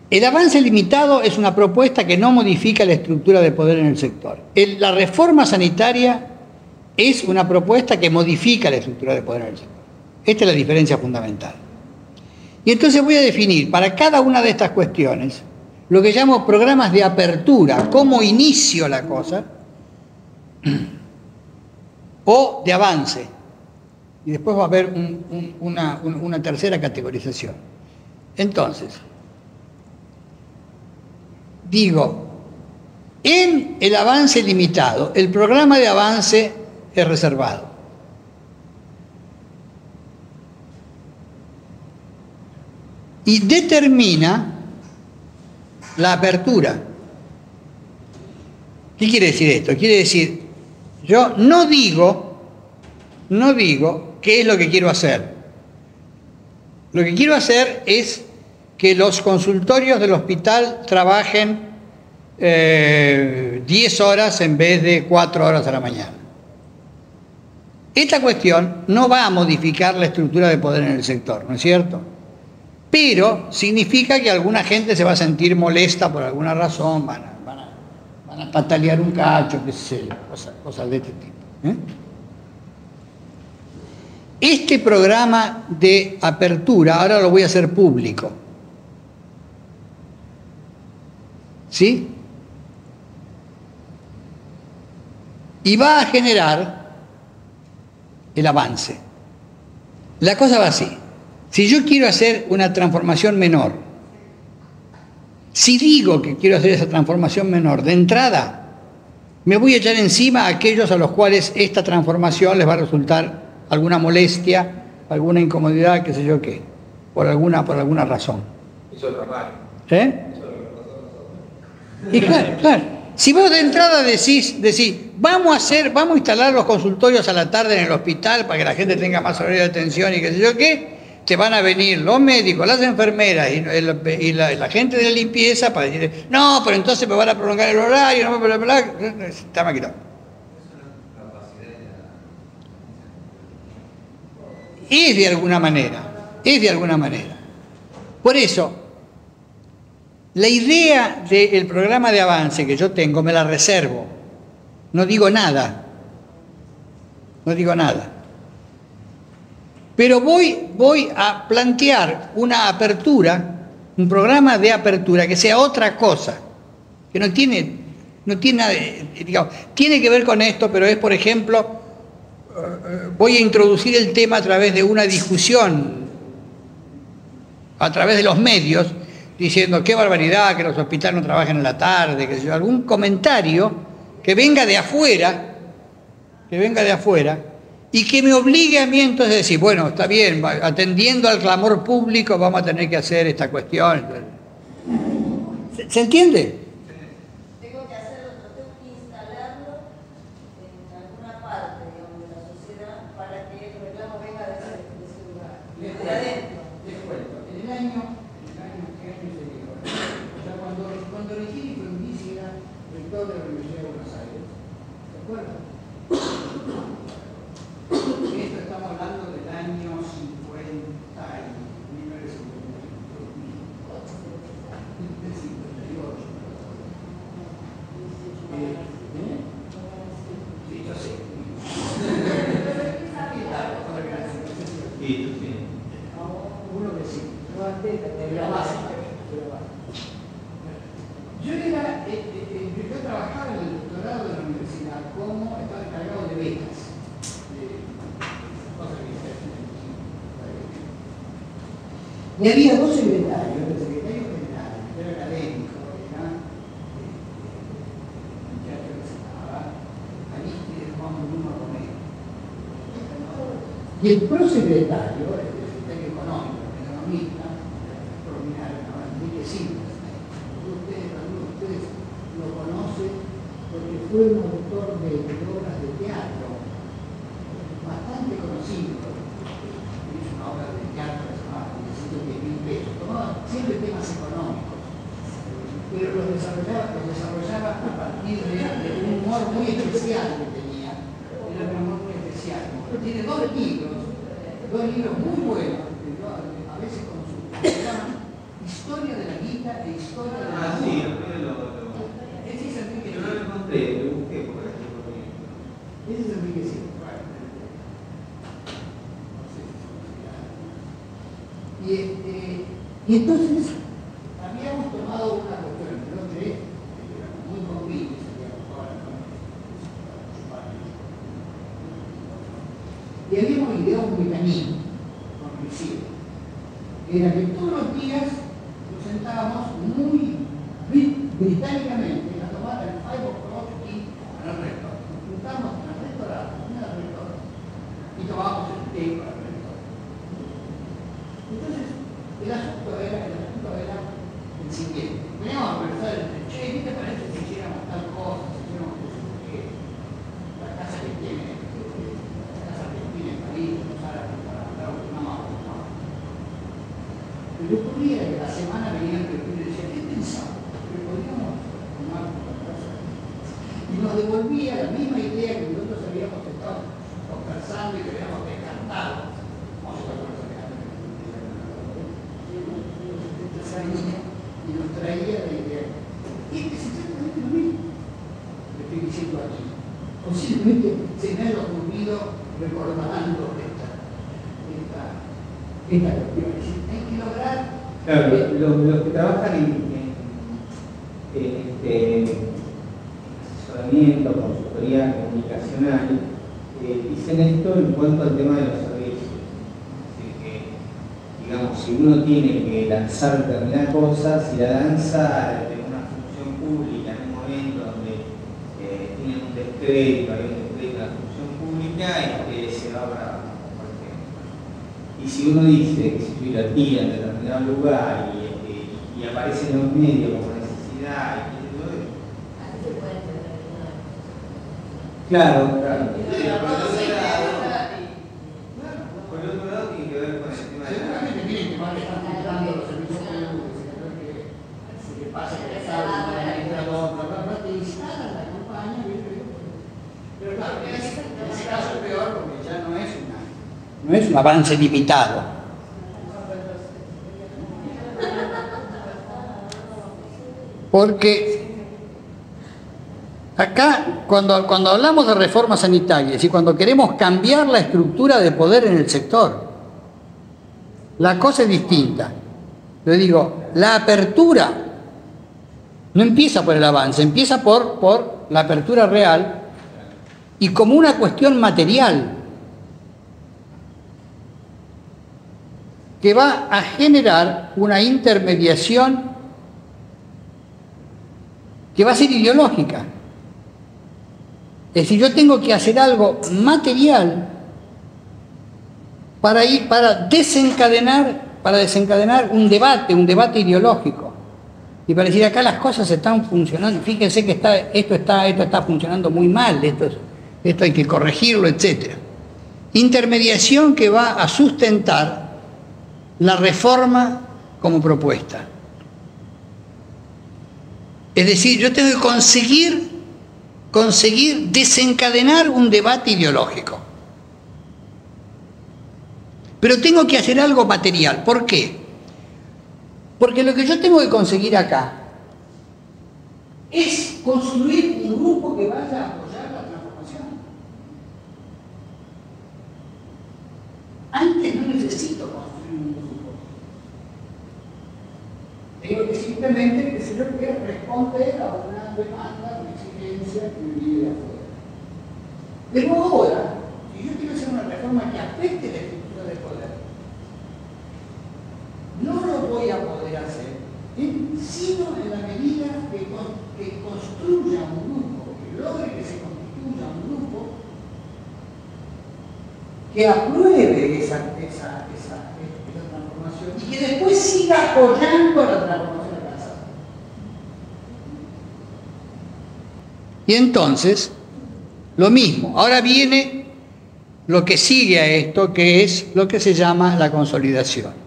el avance limitado es una propuesta que no modifica la estructura de poder en el sector. La reforma sanitaria es una propuesta que modifica la estructura de poder en el sector. Esta es la diferencia fundamental. Y entonces voy a definir para cada una de estas cuestiones lo que llamo programas de apertura, cómo inicio la cosa, o de avance. Y después va a haber una tercera categorización. Entonces, digo, en el avance limitado, el programa de avance es reservado. Y determina la apertura. ¿Qué quiere decir esto? Quiere decir, yo no digo qué es lo que quiero hacer. Lo que quiero hacer es que los consultorios del hospital trabajen 10 horas en vez de 4 horas a la mañana. Esta cuestión no va a modificar la estructura de poder en el sector, ¿no es cierto? Pero significa que alguna gente se va a sentir molesta por alguna razón, van a patalear un cacho, qué sé yo, cosas de este tipo. Este programa de apertura ahora lo voy a hacer público. ¿Sí? Y va a generar el avance. La cosa va así. Si yo quiero hacer una transformación menor, si digo que quiero hacer esa transformación menor, de entrada, me voy a echar encima a aquellos a los cuales esta transformación les va a resultar alguna molestia, alguna incomodidad, qué sé yo qué, por alguna razón. Eso es raro. Y claro, si vos de entrada decís, vamos a instalar los consultorios a la tarde en el hospital para que la gente tenga más horario de atención y qué sé yo qué, te van a venir los médicos, las enfermeras y la gente de la limpieza para decir, no, pero entonces me van a prolongar el horario, no, bla, bla, bla, está maquinado. es de alguna manera, es de alguna manera. Por eso, la idea del programa de avance que yo tengo me la reservo, no digo nada, no digo nada. Pero voy a plantear una apertura, un programa de apertura que sea otra cosa, que no tiene nada, digamos, tiene que ver con esto, pero es, por ejemplo, voy a introducir el tema a través de una discusión, a través de los medios, diciendo qué barbaridad que los hospitales no trabajen en la tarde, que algún comentario que venga de afuera, y que me obligue a mí entonces a decir, bueno, está bien, atendiendo al clamor público vamos a tener que hacer esta cuestión. ¿Se entiende? Tengo que hacerlo, pero tengo que instalarlo en alguna parte, digamos, de la sociedad para que el reclamo venga de ese lugar, de adentro. Les cuento, en el año que sería, o sea, cuando Regini Frondizi era rector de la Universidad de Buenos Aires, ¿se acuerdan? Esto estamos hablando del año 50 y 1958. Sí, yo sé. Uno que sí, de la base. Yo trabajaba en el doctorado de la universidad como estaba encargado de becas. Y había dos secretarios, el secretario general, el secretario académico, era un muchacho que se llamaba Aristides Juan Bruno Romero. Y el prosecretario, el secretario económico, el economista, Enrique Silva. Algunos de ustedes lo conocen porque fue un autor de obras de teatro bastante conocido. Hizo una obra de teatro que se llamaba 110.000 pesos. Tomaba siempre temas económicos, pero los desarrollaba a partir de un humor muy especial que tenía. Era un humor muy especial. Tiene dos libros muy buenos, a veces con su llaman Historia de la Guita e Historia de la sí, Ese es Enrique yo no lo encontré, lo busqué por aquí. Ese es Enrique Silva. Y entonces habíamos tomado una cuestión, creo que muy conveniente, y habíamos ideado un mecanismo conclusivo, que era que todos los días nos sentábamos muy británicamente a tomar el 5 o'clock tea en el rector. Nos juntamos en el restaurante, y tomábamos el té para el rector. Entonces, el asunto era el siguiente. Veníamos a conversar entre, ¿qué te parece si hiciéramos tal cosa, si hiciéramos la casa que tiene, la casa que tiene en París, los árabes para mandar un no. Pero ocurría que la semana venían y decían, ¿qué pensamos? Que podríamos tomar una cosa. Y nos devolvía la misma idea que nosotros habíamos estado conversando y que habíamos descartado. Y nos traía la idea. Y es exactamente lo mismo que estoy diciendo aquí. Posiblemente se me haya ocurrido recordando esta cuestión. Hay que lograr. Claro, los que trabajan en asesoramiento, consultoría comunicacional, dicen esto en cuanto al tema de los servicios. Digamos, si uno tiene que lanzar determinadas cosas, si la lanza de una función pública en un momento donde tiene un decreto, hay un decreto de la función pública, se va para, por ejemplo. Y si uno dice que si lo tira en determinado lugar y aparece en los medios como necesidad, claro. Por el otro lado tiene que ver con el tema de seguramente miren que van a estar filtrando los servicios públicos, que se le pasa que está y instalan la campaña, pero claro, en ese caso es peor porque ya no es una no es un avance limitado. Porque acá, cuando hablamos de reformas sanitarias y cuando queremos cambiar la estructura de poder en el sector, la cosa es distinta. Le digo, la apertura no empieza por el avance, empieza por la apertura real y como una cuestión material que va a generar una intermediación que va a ser ideológica. Es decir, yo tengo que hacer algo material para desencadenar un debate ideológico. Y para decir, acá las cosas están funcionando, fíjense que esto está funcionando muy mal, esto hay que corregirlo, etc. Intermediación que va a sustentar la reforma como propuesta. Es decir, yo tengo que conseguir desencadenar un debate ideológico. Pero tengo que hacer algo material. ¿Por qué? Porque lo que yo tengo que conseguir acá es construir un grupo que vaya a apoyar la transformación. Antes no necesito construir un grupo. Tengo que simplemente, que se yo quiero responder a una demanda, una exigencia que me viene de afuera. Pero ahora, si yo quiero hacer una reforma que afecte la estructura de poder, no lo voy a poder hacer, sino en la medida que construya un grupo, que logre que se constituya un grupo que apruebe esa transformación y que después siga apoyando la transformación alcanzada. Y entonces, lo mismo. Ahora viene lo que sigue a esto, que es lo que se llama la consolidación.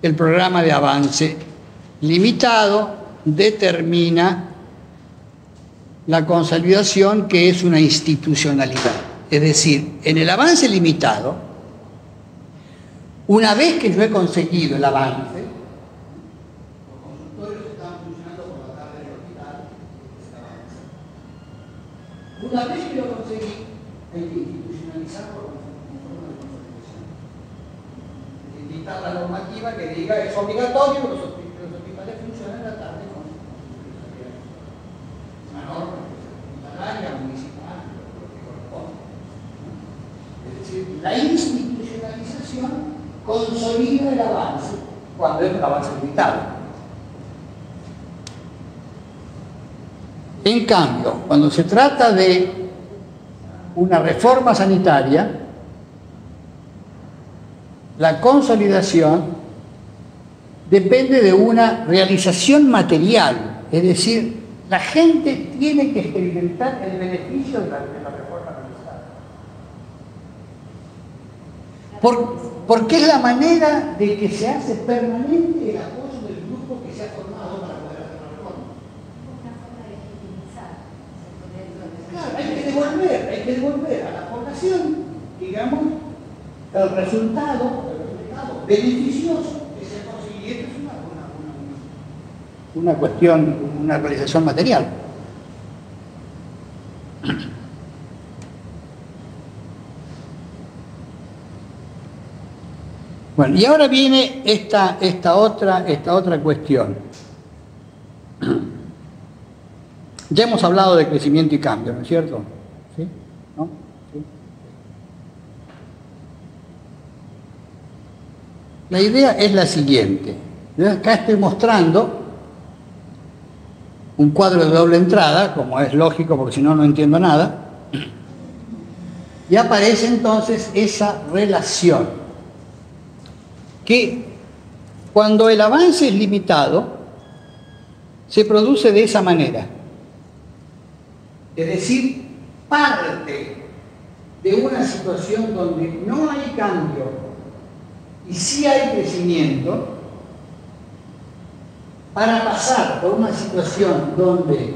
El programa de avance limitado determina la consolidación, que es una institucionalidad. Es decir, en el avance limitado, una vez que yo he conseguido el avance, los consultorios están funcionando por la tarde del hospital, una vez que lo conseguí, hay que institucionalizarlo con forma de consolidación. Dictar la normativa que diga es obligatorio que los hospitales funcionen la tarde con una norma hospitalaria, municipal, lo que corresponde. Es decir, la institucionalización consolida el avance cuando es un avance limitado. En cambio, cuando se trata de una reforma sanitaria, la consolidación depende de una realización material, es decir, la gente tiene que experimentar el beneficio de la reforma realizada. Porque es la manera de que se hace permanente el apoyo del grupo que se ha formado para poder hacer la reforma. Claro, hay que devolver a la población, digamos, el resultado beneficioso que se ha conseguido. Es una cuestión, una realización material. Bueno, y ahora viene esta otra cuestión. Ya hemos hablado de crecimiento y cambio, ¿no es cierto? ¿Sí? ¿No? ¿Sí? La idea es la siguiente. Yo acá estoy mostrando un cuadro de doble entrada, como es lógico, porque si no, no entiendo nada. Y aparece entonces esa relación, que cuando el avance es limitado, se produce de esa manera. Es decir, parte de una situación donde no hay cambio y sí hay crecimiento, para pasar por una situación donde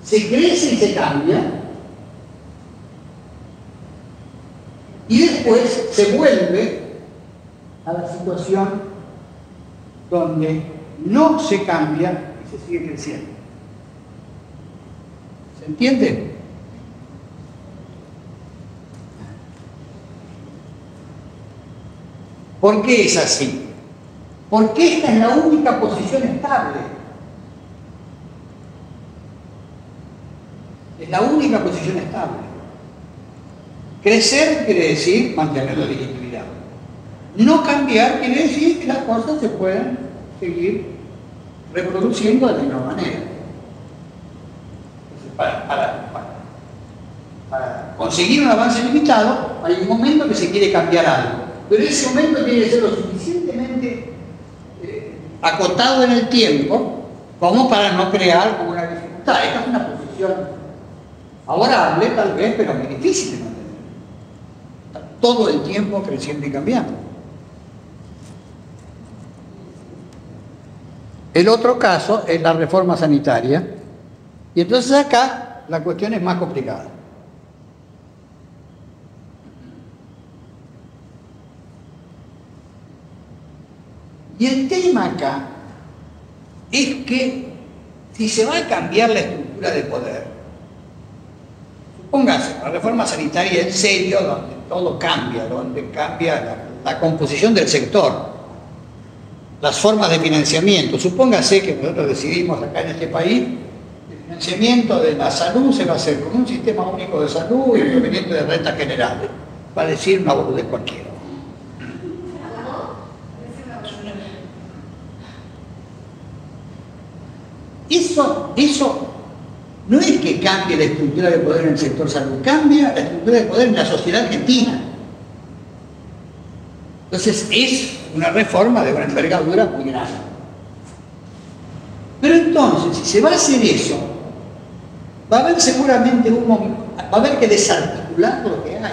se crece y se cambia, Y después se vuelve a la situación donde no se cambia y se sigue creciendo. ¿Se entiende? ¿Por qué es así? Porque esta es la única posición estable. Es la única posición estable. Crecer quiere decir mantener la legitimidad. No cambiar quiere decir que las cosas se pueden seguir reproduciendo de la misma manera. Entonces, para conseguir un avance limitado, hay un momento que se quiere cambiar algo. Pero ese momento tiene que ser lo suficientemente acotado en el tiempo como para no crear una dificultad. Esta es una posición favorable, tal vez, pero muy difícil de mantener. Está todo el tiempo creciendo y cambiando. El otro caso es la reforma sanitaria, y entonces acá la cuestión es más complicada. Y el tema acá es que si se va a cambiar la estructura de poder, supóngase, la reforma sanitaria en serio, donde todo cambia, donde cambia la composición del sector, las formas de financiamiento. Supóngase que nosotros decidimos acá en este país, el financiamiento de la salud se va a hacer con un sistema único de salud y proveniente de rentas generales, para decir una boludez cualquiera. Eso no es que cambie la estructura de poder en el sector salud, cambia la estructura de poder en la sociedad argentina. Entonces es una reforma de una envergadura muy grande. Pero entonces, si se va a hacer eso, va a haber seguramente va a haber que desarticular lo que hay.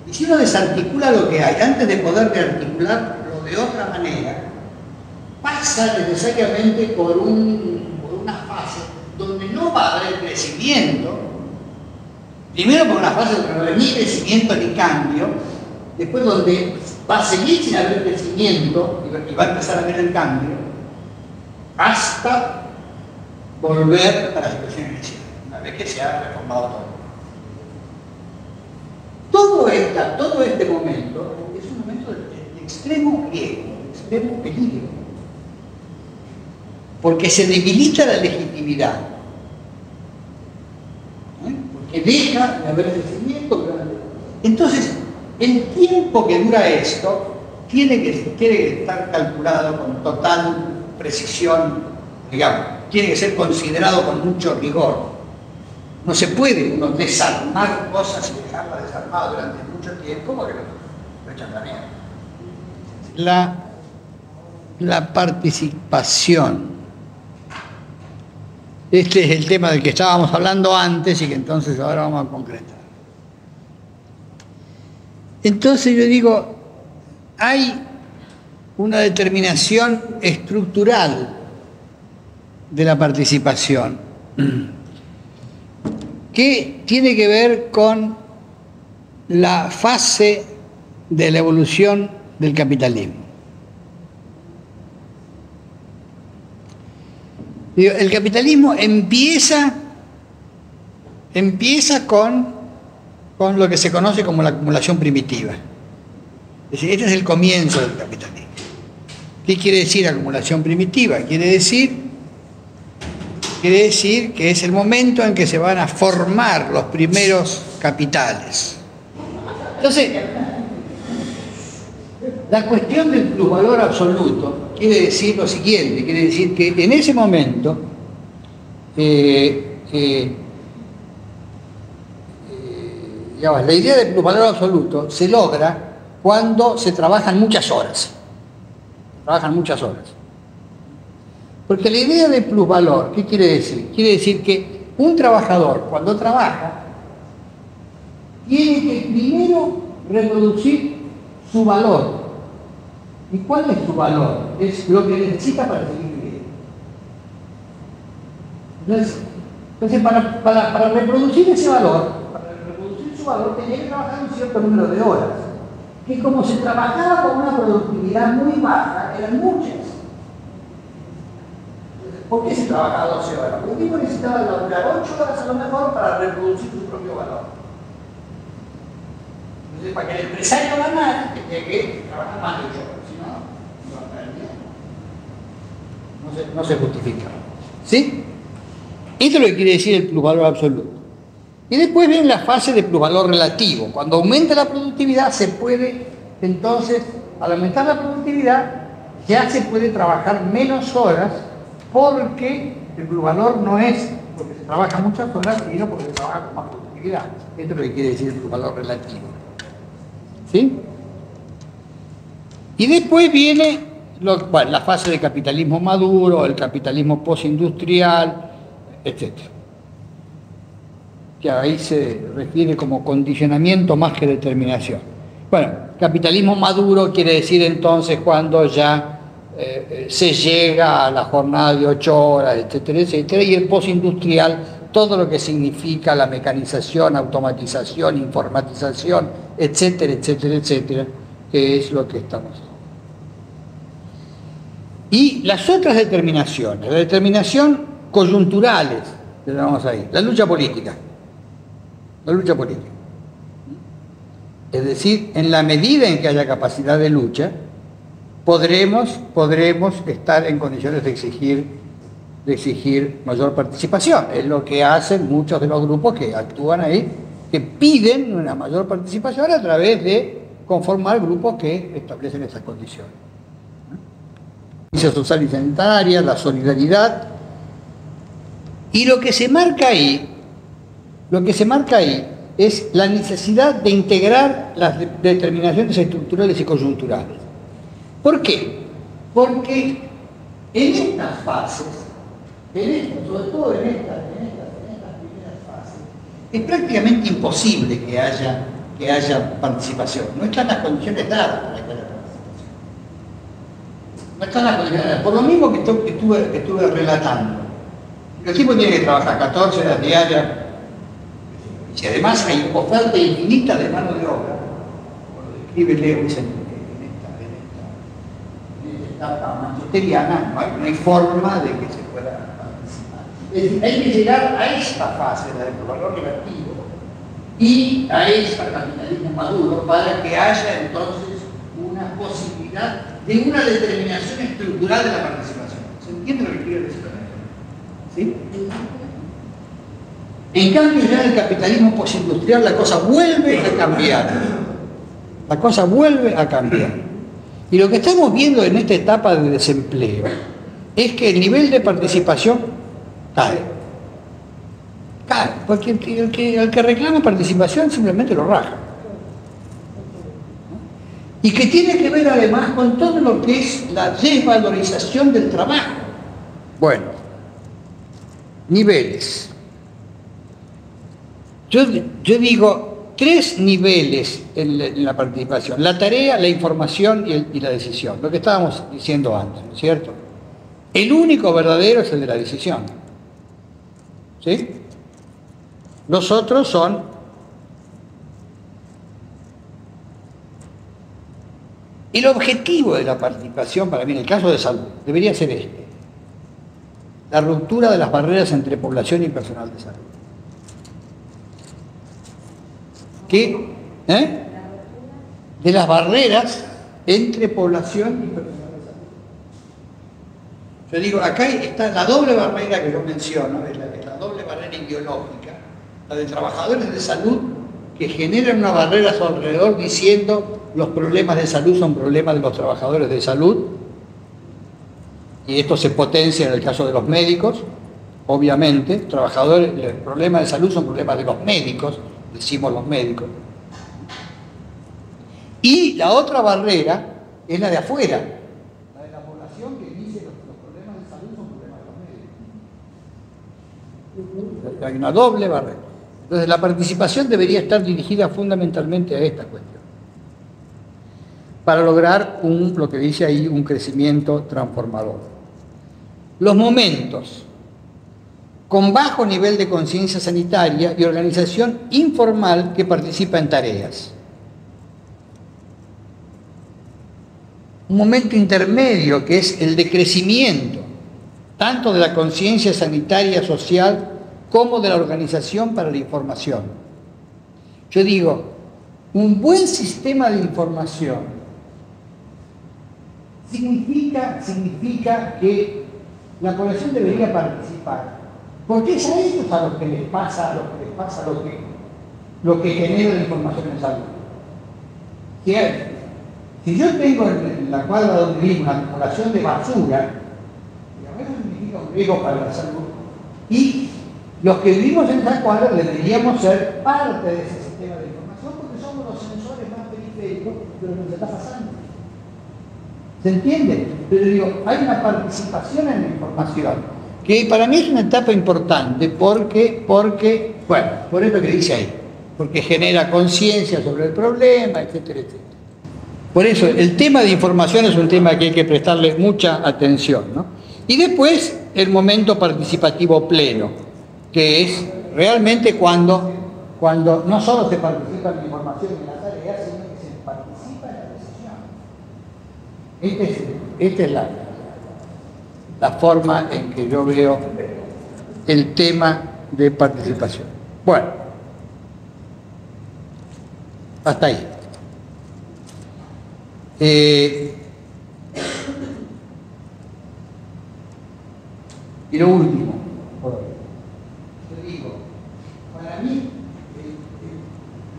Y si uno desarticula lo que hay, antes de poder rearticularlo de otra manera, pasa necesariamente por una fase donde no va a haber crecimiento. Primero por una fase donde no va a haber ni crecimiento ni cambio, después donde va a seguir sin haber crecimiento y va a empezar a haber el cambio, hasta volver a la situación inicial, una vez que se ha reformado todo. Todo este momento es un momento de extremo riesgo, de extremo peligro, porque se debilita la legitimidad, porque deja de haber crecimiento. Entonces, el tiempo que dura esto tiene que estar calculado con total precisión, digamos, tiene que ser considerado con mucho rigor. No se puede uno desarmar cosas y dejarlas desarmadas durante mucho tiempo porque lo echan a la mierda. La participación. Este es el tema del que estábamos hablando antes y que entonces ahora vamos a concretar. Entonces yo digo, hay una determinación estructural de la participación que tiene que ver con la fase de la evolución del capitalismo. El capitalismo empieza con lo que se conoce como la acumulación primitiva. Es decir, este es el comienzo del capitalismo. ¿Qué quiere decir acumulación primitiva? Quiere decir que es el momento en que se van a formar los primeros capitales. Entonces, la cuestión del plusvalor absoluto quiere decir lo siguiente, quiere decir que en ese momento digamos, la idea del plusvalor absoluto se logra cuando se trabajan muchas horas. Porque la idea de plusvalor, ¿qué quiere decir? Quiere decir que un trabajador, cuando trabaja, tiene que primero reproducir su valor. ¿Y cuál es su valor? Es lo que necesita para seguir viviendo. Entonces para reproducir ese valor, su valor tenía que trabajar un cierto número de horas, que como se trabajaba con una productividad muy baja, eran muchas. ¿Por qué se trabajaba 12 horas? Porque el tipo necesitaba laburar 8 horas a lo mejor para reproducir su propio valor. Entonces, para que el empresario ganara, tenía que trabajar más de 8 horas, si no, no se justifica. ¿Sí? Esto es lo que quiere decir el plusvalor absoluto. Y después viene la fase de plusvalor relativo. Cuando aumenta la productividad, se puede, entonces, al aumentar la productividad, ya se puede trabajar menos horas, porque el plusvalor no es porque se trabaja muchas horas, sino porque se trabaja con más productividad. Esto es lo que quiere decir el plusvalor relativo. ¿Sí? Y después viene la fase de capitalismo maduro, el capitalismo postindustrial, etc. Que ahí se refiere como condicionamiento más que determinación. Bueno, capitalismo maduro quiere decir entonces cuando ya se llega a la jornada de 8 horas, etcétera, etcétera, y el postindustrial, todo lo que significa la mecanización, automatización, informatización, etcétera, etcétera, etcétera, que es lo que estamos. Y las otras determinaciones, la determinación coyunturales, que vamos ahí, la lucha política. La lucha política. Es decir, en la medida en que haya capacidad de lucha, podremos estar en condiciones de exigir mayor participación. Es lo que hacen muchos de los grupos que actúan ahí, que piden una mayor participación a través de conformar grupos que establecen esas condiciones. La justicia social y sanitaria, la solidaridad. Y lo que se marca ahí es la necesidad de integrar las determinaciones estructurales y coyunturales. ¿Por qué? Porque en estas fases, sobre todo en estas primeras fases, es prácticamente imposible que haya participación. No están las condiciones dadas para que haya participación. No están las condiciones dadas. Por lo mismo que estuve relatando. El tipo tiene que trabajar 14 horas diarias. Y además hay oferta infinita de mano de obra. Como lo describe Lewis en esta etapa manchesteriana, no hay forma de que se pueda participar. Es decir, hay que llegar a esta fase, la del valor relativo, y a esta capitalismo maduro, para que haya entonces una posibilidad de una determinación estructural de la participación. ¿Se entiende lo que quiero decir con esto? ¿Sí? En cambio, ya en el capitalismo postindustrial la cosa vuelve a cambiar. La cosa vuelve a cambiar. Y lo que estamos viendo en esta etapa de desempleo es que el nivel de participación cae. Cae, porque el que reclama participación simplemente lo raja. Y que tiene que ver además con todo lo que es la desvalorización del trabajo. Bueno, niveles. Yo digo 3 niveles en la participación: la tarea, la información y la decisión, lo que estábamos diciendo antes, ¿no es cierto? El único verdadero es el de la decisión, ¿sí? Los otros son el objetivo de la participación. Para mí, en el caso de salud, debería ser este: la ruptura de las barreras entre población y personal de salud. De las barreras entre población y personal de salud. Yo digo, acá está la doble barrera que yo menciono, es la doble barrera ideológica, la de trabajadores de salud, que generan una barrera a su alrededor diciendo los problemas de salud son problemas de los trabajadores de salud, y esto se potencia en el caso de los médicos, obviamente. Los problemas de salud son problemas de los médicos, decimos los médicos. Y la otra barrera es la de afuera, la de la población, que dice los problemas de salud son problemas de los médicos. Hay una doble barrera. Entonces la participación debería estar dirigida fundamentalmente a esta cuestión, para lograr lo que dice ahí, un crecimiento transformador. Los momentos con bajo nivel de conciencia sanitaria y organización informal que participa en tareas. Un momento intermedio que es el de crecimiento, tanto de la conciencia sanitaria social como de la organización para la información. Yo digo, un buen sistema de información significa que la población debería participar, porque es a ellos a los que les pasa lo que genera la información en salud. ¿Cierto? Si yo tengo en la cuadra donde vivo una acumulación de basura, eso significa un riesgo para la salud. Y los que vivimos en esa cuadra deberíamos ser parte de ese sistema de información porque somos los sensores más periféricos de lo que nos está pasando. ¿Se entiende? Pero digo, hay una participación en la información que para mí es una etapa importante porque bueno, por eso que dice ahí, porque genera conciencia sobre el problema, etcétera, etcétera. Por eso, el tema de información es un tema que hay que prestarle mucha atención, ¿no? Y después, el momento participativo pleno, que es realmente cuando no solo se participa en la información y en la tarea, sino que se participa en la decisión. Esta es la forma en que yo veo el tema de participación. Bueno, hasta ahí. Y lo último, por hoy. Yo digo, para mí,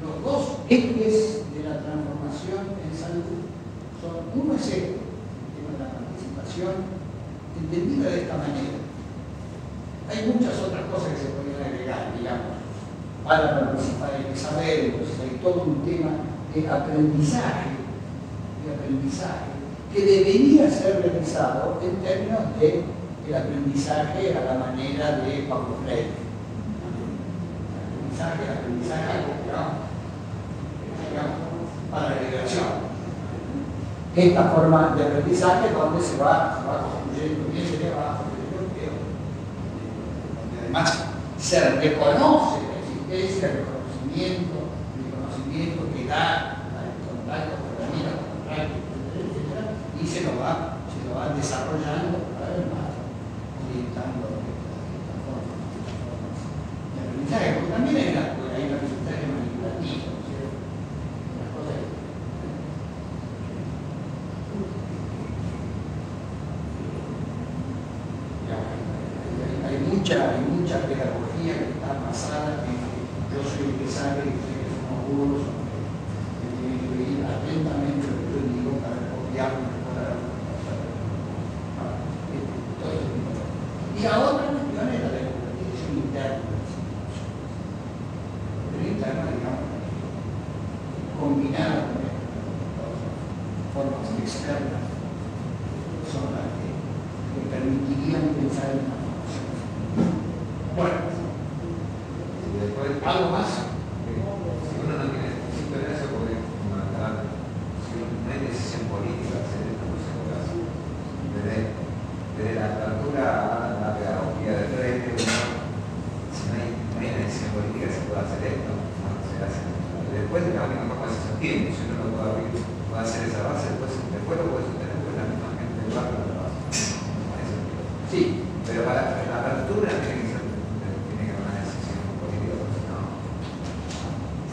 los dos ejes de la transformación en salud son, uno es el tema de la participación, entendida de esta manera. Hay muchas otras cosas que se podrían agregar, digamos, para participar, hay que saber, entonces hay todo un tema de aprendizaje que debería ser realizado en términos de el aprendizaje a la manera de Paulo Freire. Aprendizaje para la liberación. Esta forma de aprendizaje donde se va construyendo bien el trabajo europeo, donde además se reconoce la existencia del conocimiento que da el contacto con la vida, con la práctica, y se lo va desarrollando cada vez más, orientando esta forma de aprendizaje. Porque también hay un aprendizaje manipulativo, ¿cierto? Las cosas hay mucha pedagogía que está basada en que yo soy el que sabe y ustedes somos burros, que tienen que oír atentamente lo que yo digo para copiarlo y mejorar todo eso. Y la otra cuestión es la de la dirección interna. La interna, digamos, combinada con formas externas, son las que permitirían pensar en la formación. Bueno, ¿algo más? Si uno no tiene eso, puede mandar, si no hay decisión política, hacer esto no se puede hacer. Desde la apertura a la pedagogía de frente, si no hay una decisión política se puede hacer esto, no se hace. Después de la única forma se sostiene, si uno no puede hacer esa base, después lo puede sostener con la misma gente del barrio de la base. Sí. Pero para la apertura tiene que haber una decisión política, porque si no.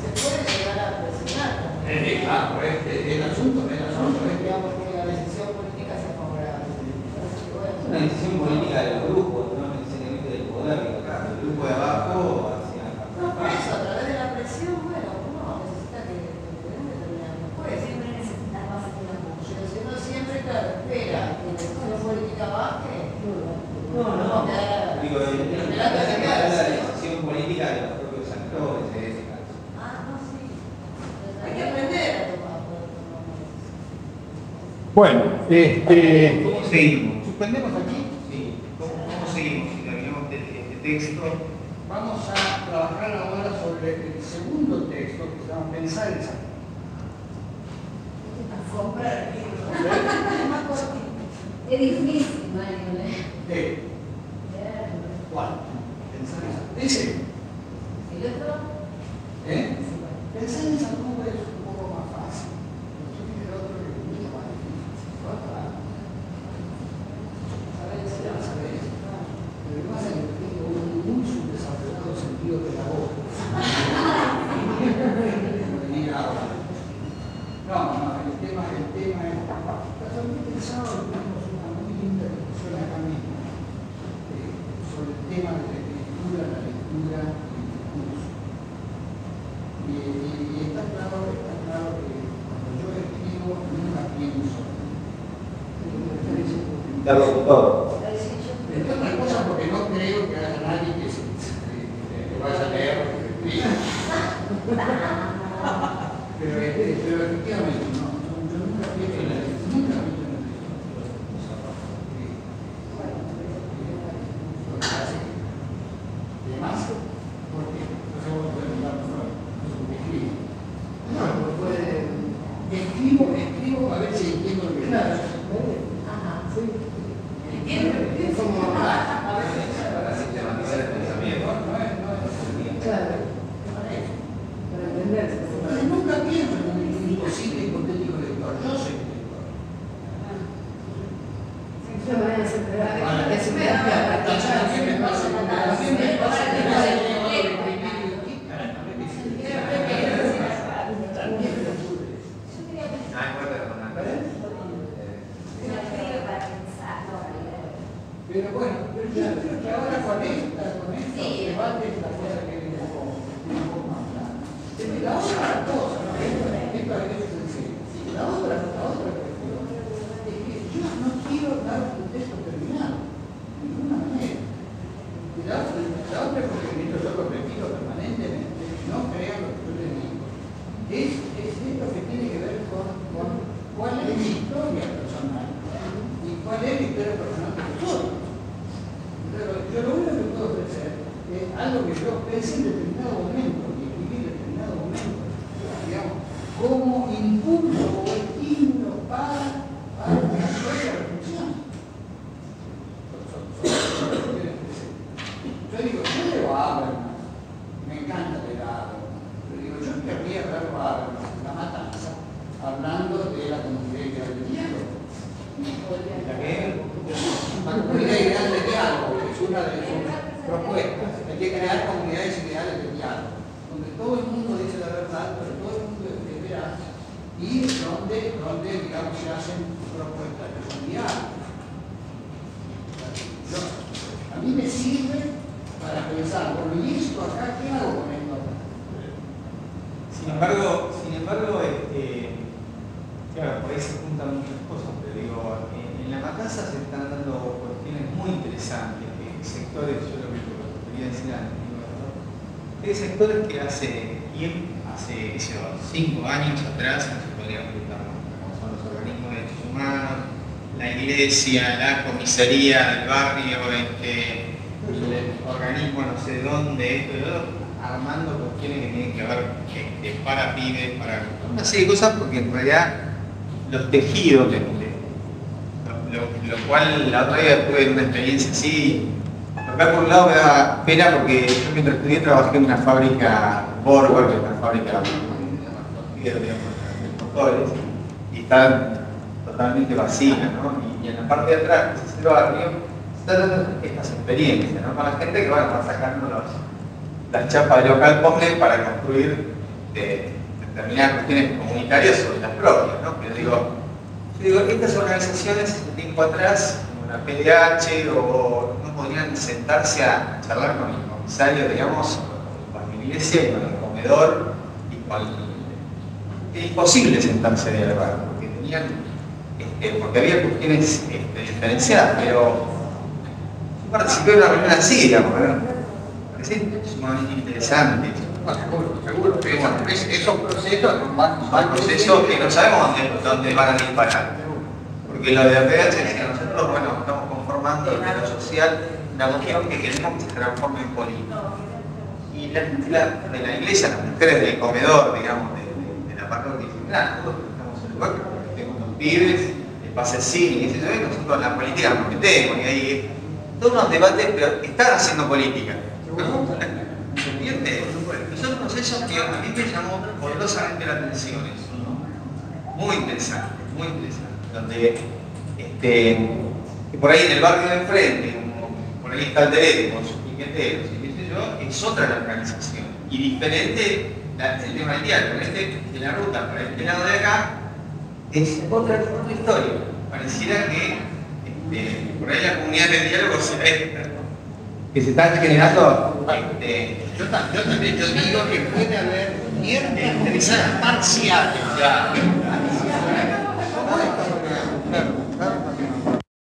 Se puede llegar a presionar también. Claro, el asunto es Digamos que la decisión política sea favorable. Es una decisión política de los grupos, no necesariamente del poder, claro, el grupo de abajo hacia No, por eso, a través de la presión, bueno, uno necesita que no puede siempre necesitar más que una mujer. Pero si uno siempre, claro, espera que la decisión política baje, no, digo, la decisión política de los propios actores de ese caso. no, sí. Hay que aprender a tomar. Bueno, ¿Cómo seguimos? ¿suspendemos aquí? Sí. ¿Cómo seguimos? Si terminamos este texto. Vamos a trabajar ahora sobre el segundo texto que se llama Pensar en Salud. Comprar libros. Más cortito. Es difícil, Mario. ¿Cuál? el tema es, casualmente el sábado tuvimos una muy linda discusión acá mismo sobre el tema de la lectura y el discurso. Y está claro que cuando yo escribo nunca pienso. Todo. Entre otras cosas porque no creo que haya nadie que vaya a leer lo que escriba. Pero efectivamente, no, yo nunca pienso en la lectura, nunca pienso en la lectura. Y además, porque no se puede hablar escribo. No, escribo a ver si entiendo lo que claro. Ajá, sí. Es como a veces Para sistematizar el pensamiento. claro. Para entenderse. Entonces nunca pienso en un imposible hipotético lector. Yo soy lector. Es una manera de ser creativa. Ahora, Es una también me pasa que pero bueno, yo creo que ahora con estos debates la cosa que viene un poco más clara. La otra cosa, ¿no? Esto a veces es sencillo. La otra cuestión es que yo no quiero dar un texto terminado, de ninguna manera. Y la otra es porque yo lo repito permanentemente, no crean lo que yo les digo. Es esto que tiene que ver con cuál es mi historia personal y cuál es la historia personal de nosotros. Yo lo único que puedo ofrecer es algo que yo pensé en determinado momento y escribí en determinado momento, digamos, como impulso o estímulo para una propia reflexión. Yo digo, yo leo a Habermas, me encanta leer a Habermas, pero digo, yo querría verlo a Habermas en La Matanza, hablando de la comunidad ideal del diálogo. La comunidad ideal del diálogo es una de sus propuestas. Hay que crear comunidades ideales del diálogo, donde todo el mundo dice la verdad, pero todo el mundo es veraz, y donde digamos, se hacen propuestas que son diálogos. A mí me sirve para pensar, bueno, ¿y esto acá qué hago con esto acá? Sin embargo, claro, por ahí se juntan muchas cosas, pero digo, en La Matanza se están dando cuestiones muy interesantes, sectores, yo lo que quería decir antes, hay sectores que hace 5 años atrás no se podrían preguntar, como son los organismos de derechos humanos, la iglesia, la comisaría del barrio, el organismo no sé dónde, esto y lo otro, armando cuestiones que tienen que ver para pibes, para una serie de cosas, porque en realidad los tejidos, lo cual la otra vez tuve una experiencia así. Acá por un lado me da pena porque yo mientras estudié trabajé en una fábrica Borger, que es una fábrica de motores, y están totalmente vacías, ¿no? Y en la parte de atrás, que es el barrio, están estas experiencias, ¿no? Con la gente que van a estar sacando las chapas de local pobre para construir determinadas cuestiones comunitarias sobre las propias, ¿no? Pero yo digo, estas organizaciones de tiempo atrás, como la PDH, o no podrían sentarse a charlar con el comisario, digamos, con la iglesia y con el comedor, es imposible sentarse a dialogar, porque había cuestiones diferenciadas, pero yo participé de una reunión así, digamos, ¿verdad? Me parece sumamente interesante. Seguro. Esos procesos van procesos que no sabemos dónde van a disparar. Porque lo de la PDH decía, nosotros, bueno, estamos conformando desde lo social una cuestión que queremos que se transforme en política. Y la iglesia, las mujeres del comedor, digamos, de la parroquia, dicen, nosotros estamos en el lugar que tenemos los pibes, el pase al cine, y nosotros en la política nos metemos, y ahí todos unos debates, pero están haciendo política. ¿Se entiende? Son procesos que a mí me llamó poderosamente la atención, muy interesante, donde por ahí en el barrio de enfrente, por ahí está el Terete con sus piqueteros, y qué sé yo, es otra la organización, y diferente el tema del diálogo, de la ruta para este lado de acá, es otra historia. Pareciera que por ahí la comunidad de diálogo será esta, que se está generando. Yo también digo que puede haber ciertas parciales.